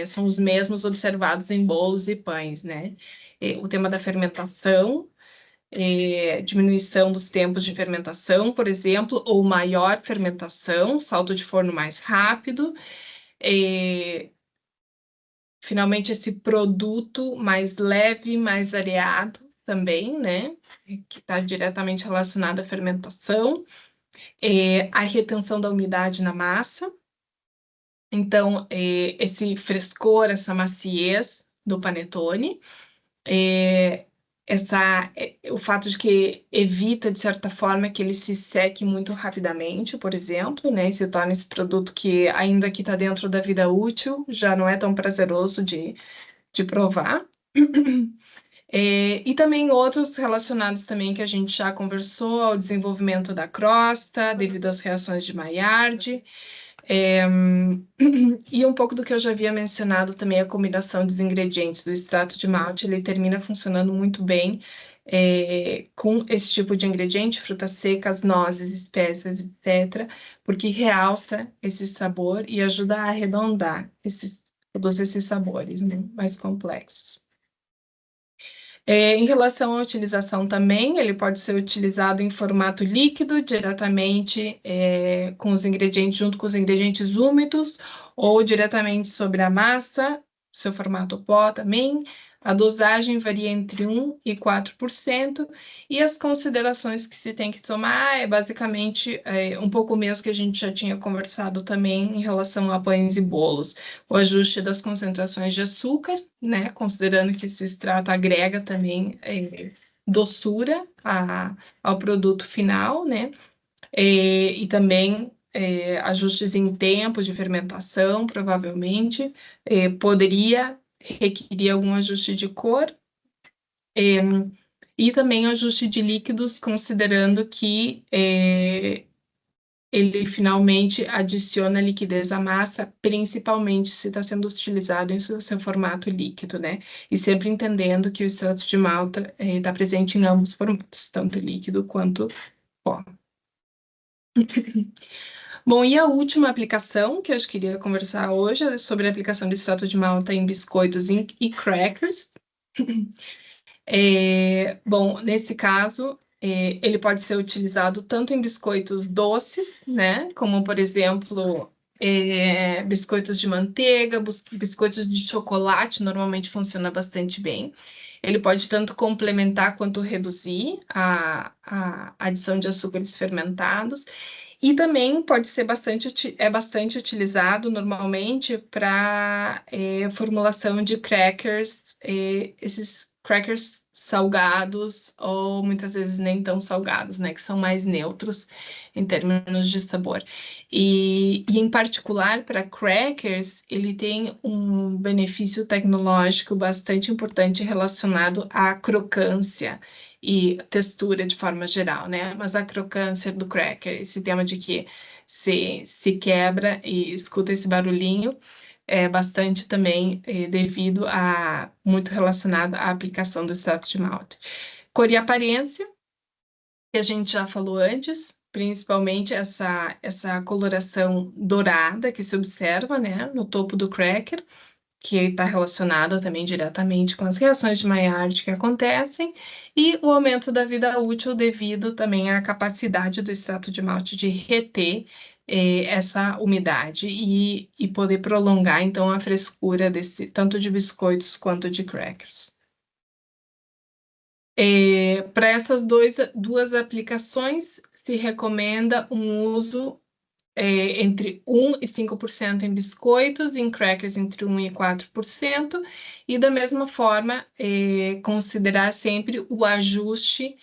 são os mesmos observados em bolos e pães, né? O tema da fermentação, diminuição dos tempos de fermentação, por exemplo, ou maior fermentação, salto de forno mais rápido, finalmente esse produto mais leve, mais areado também, né? Que está diretamente relacionado à fermentação, a retenção da umidade na massa. Então, esse frescor, essa maciez do panetone, o fato de que evita, de certa forma, que ele se seque muito rapidamente, por exemplo, né? E se torna esse produto que, ainda que está dentro da vida útil, já não é tão prazeroso de provar. E também outros relacionados também que a gente já conversou, ao desenvolvimento da crosta, devido às reações de Maillard, e um pouco do que eu já havia mencionado também, a combinação dos ingredientes do extrato de malte, ele termina funcionando muito bem com esse tipo de ingrediente, frutas secas, nozes, espécies, etc., porque realça esse sabor e ajuda a arredondar todos esses sabores, né, mais complexos. Em relação à utilização também, ele pode ser utilizado em formato líquido, diretamente com os ingredientes, junto com os ingredientes úmidos, ou diretamente sobre a massa, seu formato pó também. A dosagem varia entre 1% e 4%, e as considerações que se tem que tomar é basicamente um pouco mesmo que a gente já tinha conversado também em relação a pães e bolos. O ajuste das concentrações de açúcar, né, considerando que esse extrato agrega também doçura ao produto final, né, e também ajustes em tempo de fermentação, provavelmente, poderia requerir algum ajuste de cor, e também ajuste de líquidos, considerando que ele finalmente adiciona liquidez à massa, principalmente se está sendo utilizado em seu formato líquido, né? E sempre entendendo que o extrato de malta está presente em ambos formatos, tanto líquido quanto pó. Bom, e a última aplicação que eu queria conversar hoje é sobre a aplicação do extrato de malta em biscoitos e crackers. Bom, nesse caso, ele pode ser utilizado tanto em biscoitos doces, né, como, por exemplo, biscoitos de manteiga, biscoitos de chocolate, normalmente funciona bastante bem. Ele pode tanto complementar quanto reduzir a adição de açúcares fermentados. E também pode ser bastante utilizado normalmente para formulação de crackers, esses crackers salgados ou muitas vezes nem tão salgados, né, que são mais neutros em termos de sabor. E em particular para crackers, ele tem um benefício tecnológico bastante importante relacionado à crocância e textura de forma geral, né? Mas a crocância do cracker, esse tema de que se quebra e escuta esse barulhinho, é bastante também devido muito relacionado à aplicação do extrato de malte. Cor e aparência, que a gente já falou antes, principalmente essa coloração dourada que se observa, né, no topo do cracker, que está relacionada também diretamente com as reações de Maillard que acontecem, e o aumento da vida útil devido também à capacidade do extrato de malte de reter essa umidade e poder prolongar, então, a frescura tanto de biscoitos quanto de crackers. Para essas duas aplicações, se recomenda um uso entre 1% e 5% em biscoitos, em crackers entre 1% e 4%, e da mesma forma, considerar sempre o ajuste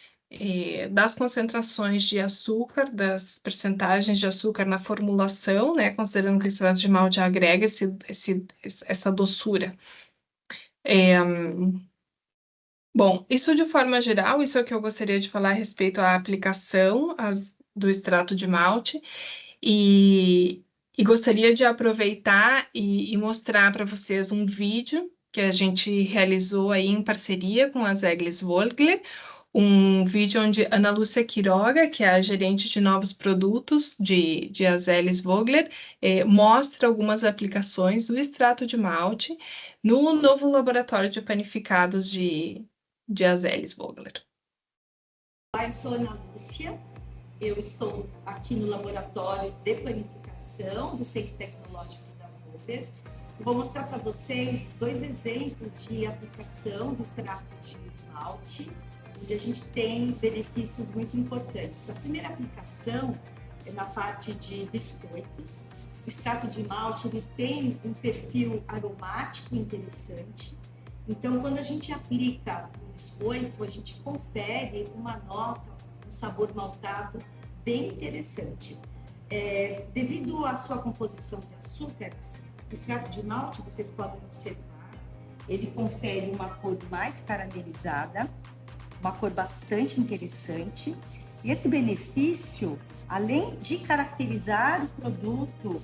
das concentrações de açúcar, das percentagens de açúcar na formulação, né, considerando que o extrato de malte agrega essa doçura. Bom, isso de forma geral, isso é o que eu gostaria de falar a respeito à aplicação do extrato de malte. E gostaria de aproveitar e mostrar para vocês um vídeo que a gente realizou aí em parceria com a Zegles Vogler, um vídeo onde Ana Lúcia Quiroga, que é a gerente de novos produtos de Azelis Vogler, mostra algumas aplicações do extrato de malte no novo laboratório de panificados de Azelis Vogler. Eu sou Ana Lúcia, eu estou aqui no laboratório de panificação do Centro Tecnológico da Vogler. Vou mostrar para vocês 2 exemplos de aplicação do extrato de malte, onde a gente tem benefícios muito importantes. A primeira aplicação é na parte de biscoitos. O extrato de malte ele tem um perfil aromático interessante. Então, quando a gente aplica no biscoito, a gente confere uma nota, um sabor maltado bem interessante. Devido à sua composição de açúcares, o extrato de malte, vocês podem observar, ele confere uma cor mais caramelizada, uma cor bastante interessante. E esse benefício, além de caracterizar o produto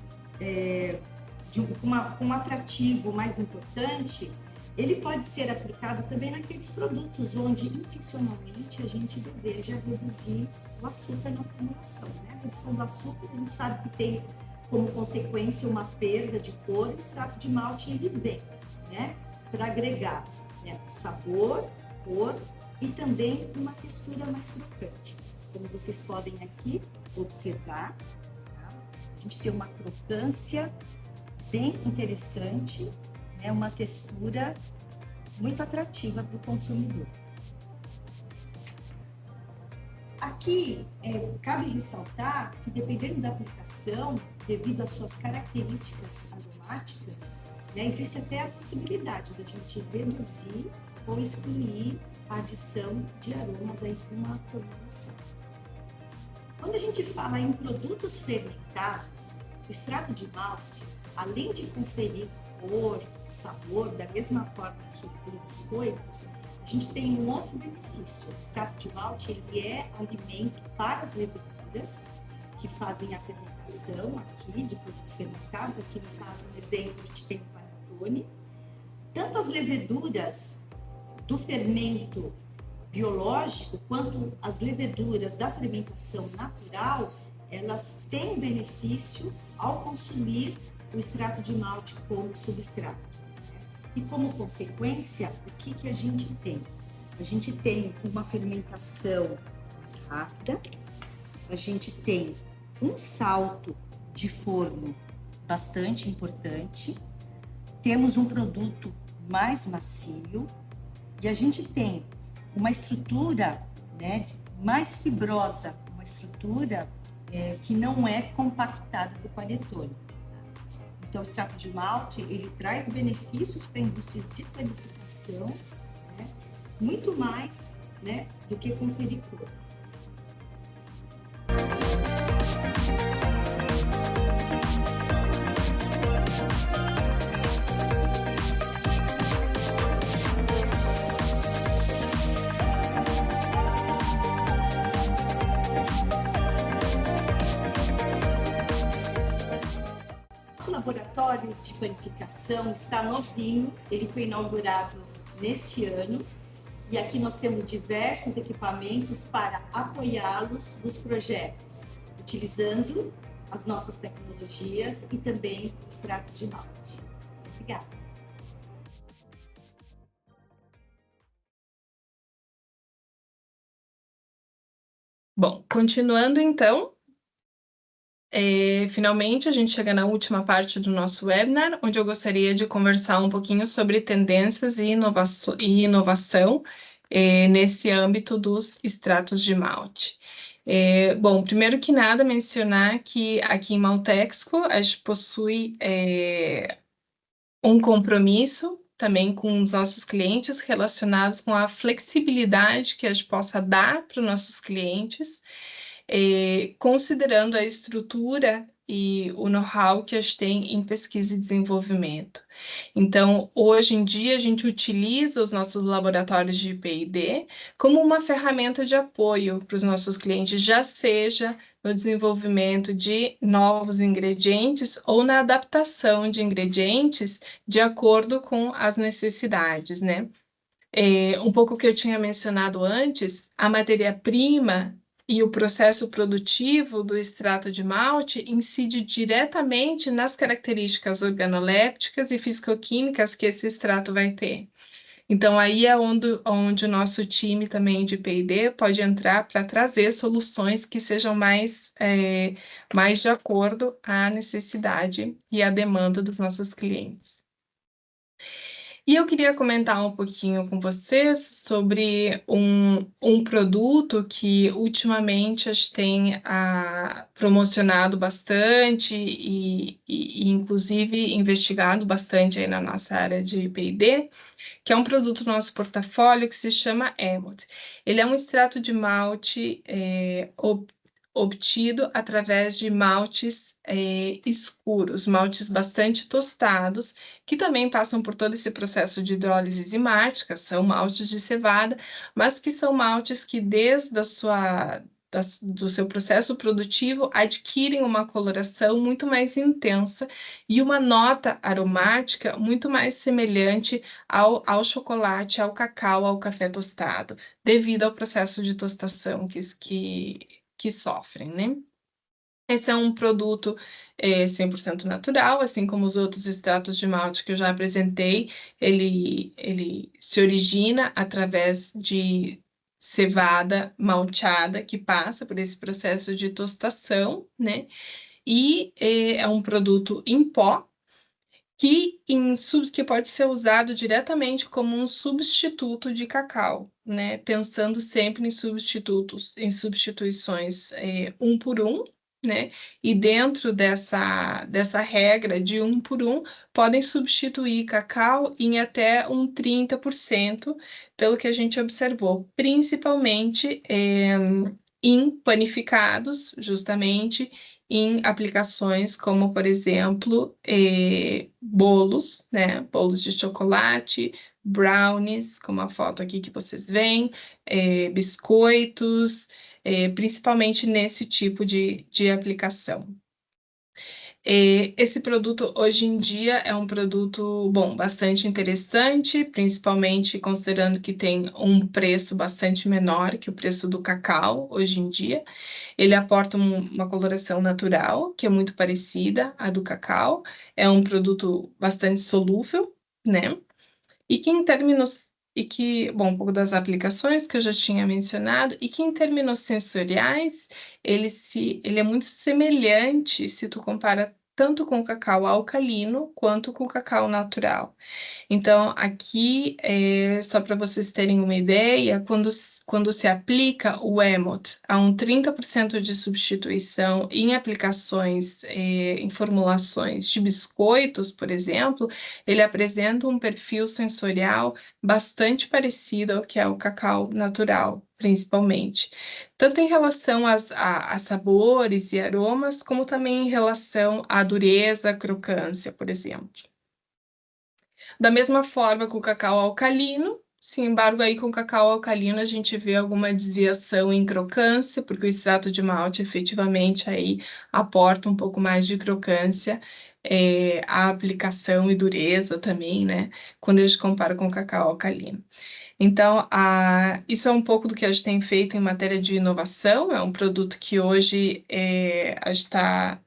com um atrativo mais importante, ele pode ser aplicado também naqueles produtos onde, intencionalmente, a gente deseja reduzir o açúcar na formulação, né? A redução do açúcar, a gente sabe que tem como consequência uma perda de cor. O extrato de malte, ele vem, né? Para agregar, né, sabor, cor e também uma textura mais crocante. Como vocês podem aqui observar, tá? A gente tem uma crocância bem interessante, é uma textura muito atrativa para o consumidor. Aqui, cabe ressaltar que, dependendo da aplicação, devido às suas características aromáticas, né, existe até a possibilidade de a gente reduzir ou excluir a adição de aromas aí para uma formulação. Quando a gente fala em produtos fermentados, o extrato de malte, além de conferir cor, sabor, da mesma forma que os biscoitos, a gente tem um outro benefício. O extrato de malte ele é alimento para as leveduras que fazem a fermentação aqui de produtos fermentados. Aqui no caso, um exemplo, a gente tem o panetone. Tanto as leveduras do fermento biológico quanto as leveduras da fermentação natural, elas têm benefício ao consumir o extrato de malte como substrato. E como consequência, o que a gente tem? A gente tem uma fermentação mais rápida, a gente tem um salto de forno bastante importante, temos um produto mais macio e a gente tem uma estrutura, né, mais fibrosa, uma estrutura que não é compactada do panetone. Então, o extrato de malte, ele traz benefícios para a indústria de panificação, né? Muito mais, né, do que conferir cor. O laboratório de panificação está novinho, ele foi inaugurado neste ano e aqui nós temos diversos equipamentos para apoiá-los nos projetos, utilizando as nossas tecnologias e também o extrato de malte. Obrigada. Bom, continuando então, finalmente a gente chega na última parte do nosso webinar, onde eu gostaria de conversar um pouquinho sobre tendências e inovação nesse âmbito dos extratos de malte. Bom, primeiro que nada, mencionar que aqui em Maltexco a gente possui um compromisso também com os nossos clientes relacionados com a flexibilidade que a gente possa dar para os nossos clientes, considerando a estrutura e o know-how que a gente tem em pesquisa e desenvolvimento. Então, hoje em dia, a gente utiliza os nossos laboratórios de P&D como uma ferramenta de apoio para os nossos clientes, já seja no desenvolvimento de novos ingredientes ou na adaptação de ingredientes de acordo com as necessidades, né? Um pouco que eu tinha mencionado antes, a matéria-prima e o processo produtivo do extrato de malte incide diretamente nas características organolépticas e fisicoquímicas que esse extrato vai ter. Então, aí é onde o nosso time também de P&D pode entrar para trazer soluções que sejam mais de acordo à necessidade e à demanda dos nossos clientes. E eu queria comentar um pouquinho com vocês sobre um produto que ultimamente a gente tem promocionado bastante e inclusive investigado bastante aí na nossa área de P&D, que é um produto do nosso portfólio que se chama Emot. Ele é um extrato de malte obtido através de maltes escuros, maltes bastante tostados, que também passam por todo esse processo de hidrólise enzimática, são maltes de cevada, mas que são maltes que desde do seu processo produtivo adquirem uma coloração muito mais intensa e uma nota aromática muito mais semelhante ao chocolate, ao cacau, ao café tostado, devido ao processo de tostação que sofrem, né? Esse é um produto 100% natural, assim como os outros extratos de malte que eu já apresentei, ele se origina através de cevada malteada que passa por esse processo de tostação, né? E é um produto em pó, que pode ser usado diretamente como um substituto de cacau, né? Pensando sempre em substituições um por um, né? E dentro dessa regra de um por um, podem substituir cacau em até um 30%, pelo que a gente observou, principalmente em panificados, justamente, em aplicações como, por exemplo, bolos, né? Bolos de chocolate, brownies, como a foto aqui que vocês veem, biscoitos, principalmente nesse tipo de aplicação. Esse produto, hoje em dia, é um produto, bom, bastante interessante, principalmente considerando que tem um preço bastante menor que o preço do cacau, hoje em dia. Ele aporta uma coloração natural, que é muito parecida à do cacau. É um produto bastante solúvel, né? E que em termos... bom, um pouco das aplicações que eu já tinha mencionado, e que em termos sensoriais, ele é muito semelhante se tu compara tanto com o cacau alcalino quanto com o cacau natural. Então, aqui, só para vocês terem uma ideia, quando se aplica o Emot a um 30% de substituição em aplicações, em formulações de biscoitos, por exemplo, ele apresenta um perfil sensorial bastante parecido ao que é o cacau natural, principalmente. Tanto em relação a sabores e aromas, como também em relação à dureza, crocância, por exemplo. Da mesma forma com o cacau alcalino, sem embargo, aí com o cacau alcalino a gente vê alguma desviação em crocância, porque o extrato de malte efetivamente aí aporta um pouco mais de crocância, a aplicação e dureza também, né? Quando a gente compara com o cacau alcalino. Então, isso é um pouco do que a gente tem feito em matéria de inovação, é um produto que hoje a gente está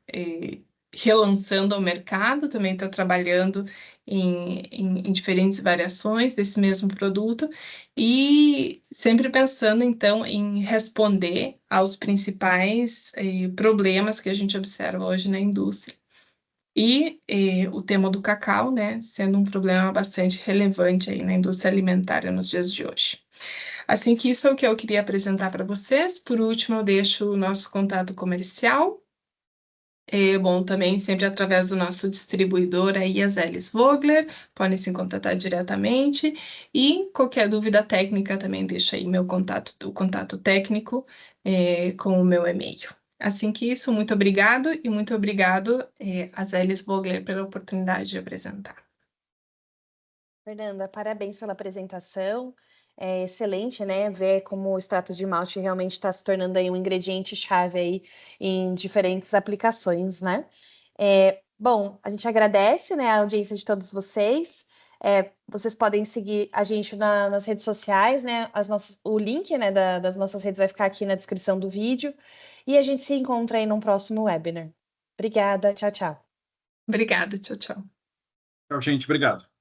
relançando ao mercado, também está trabalhando em diferentes variações desse mesmo produto, e sempre pensando, então, em responder aos principais problemas que a gente observa hoje na indústria. E o tema do cacau, né, sendo um problema bastante relevante aí na indústria alimentar nos dias de hoje. Assim que isso é o que eu queria apresentar para vocês. Por último, eu deixo o nosso contato comercial. Bom, também sempre através do nosso distribuidor aí, as Zeles Vogler, podem se contatar diretamente, e qualquer dúvida técnica também deixa aí o contato técnico com o meu e-mail. Assim que isso, muito obrigado, e muito obrigado a Zeles Vogler pela oportunidade de apresentar. Fernanda, parabéns pela apresentação. É excelente, né, ver como o extrato de malte realmente está se tornando aí um ingrediente-chave aí em diferentes aplicações, né? Bom, a gente agradece, né, a audiência de todos vocês. Vocês podem seguir a gente nas redes sociais, né? O link, né, das nossas redes vai ficar aqui na descrição do vídeo. E a gente se encontra aí num próximo webinar. Obrigada, tchau, tchau. Obrigada, tchau, tchau. Tchau, gente. Obrigado.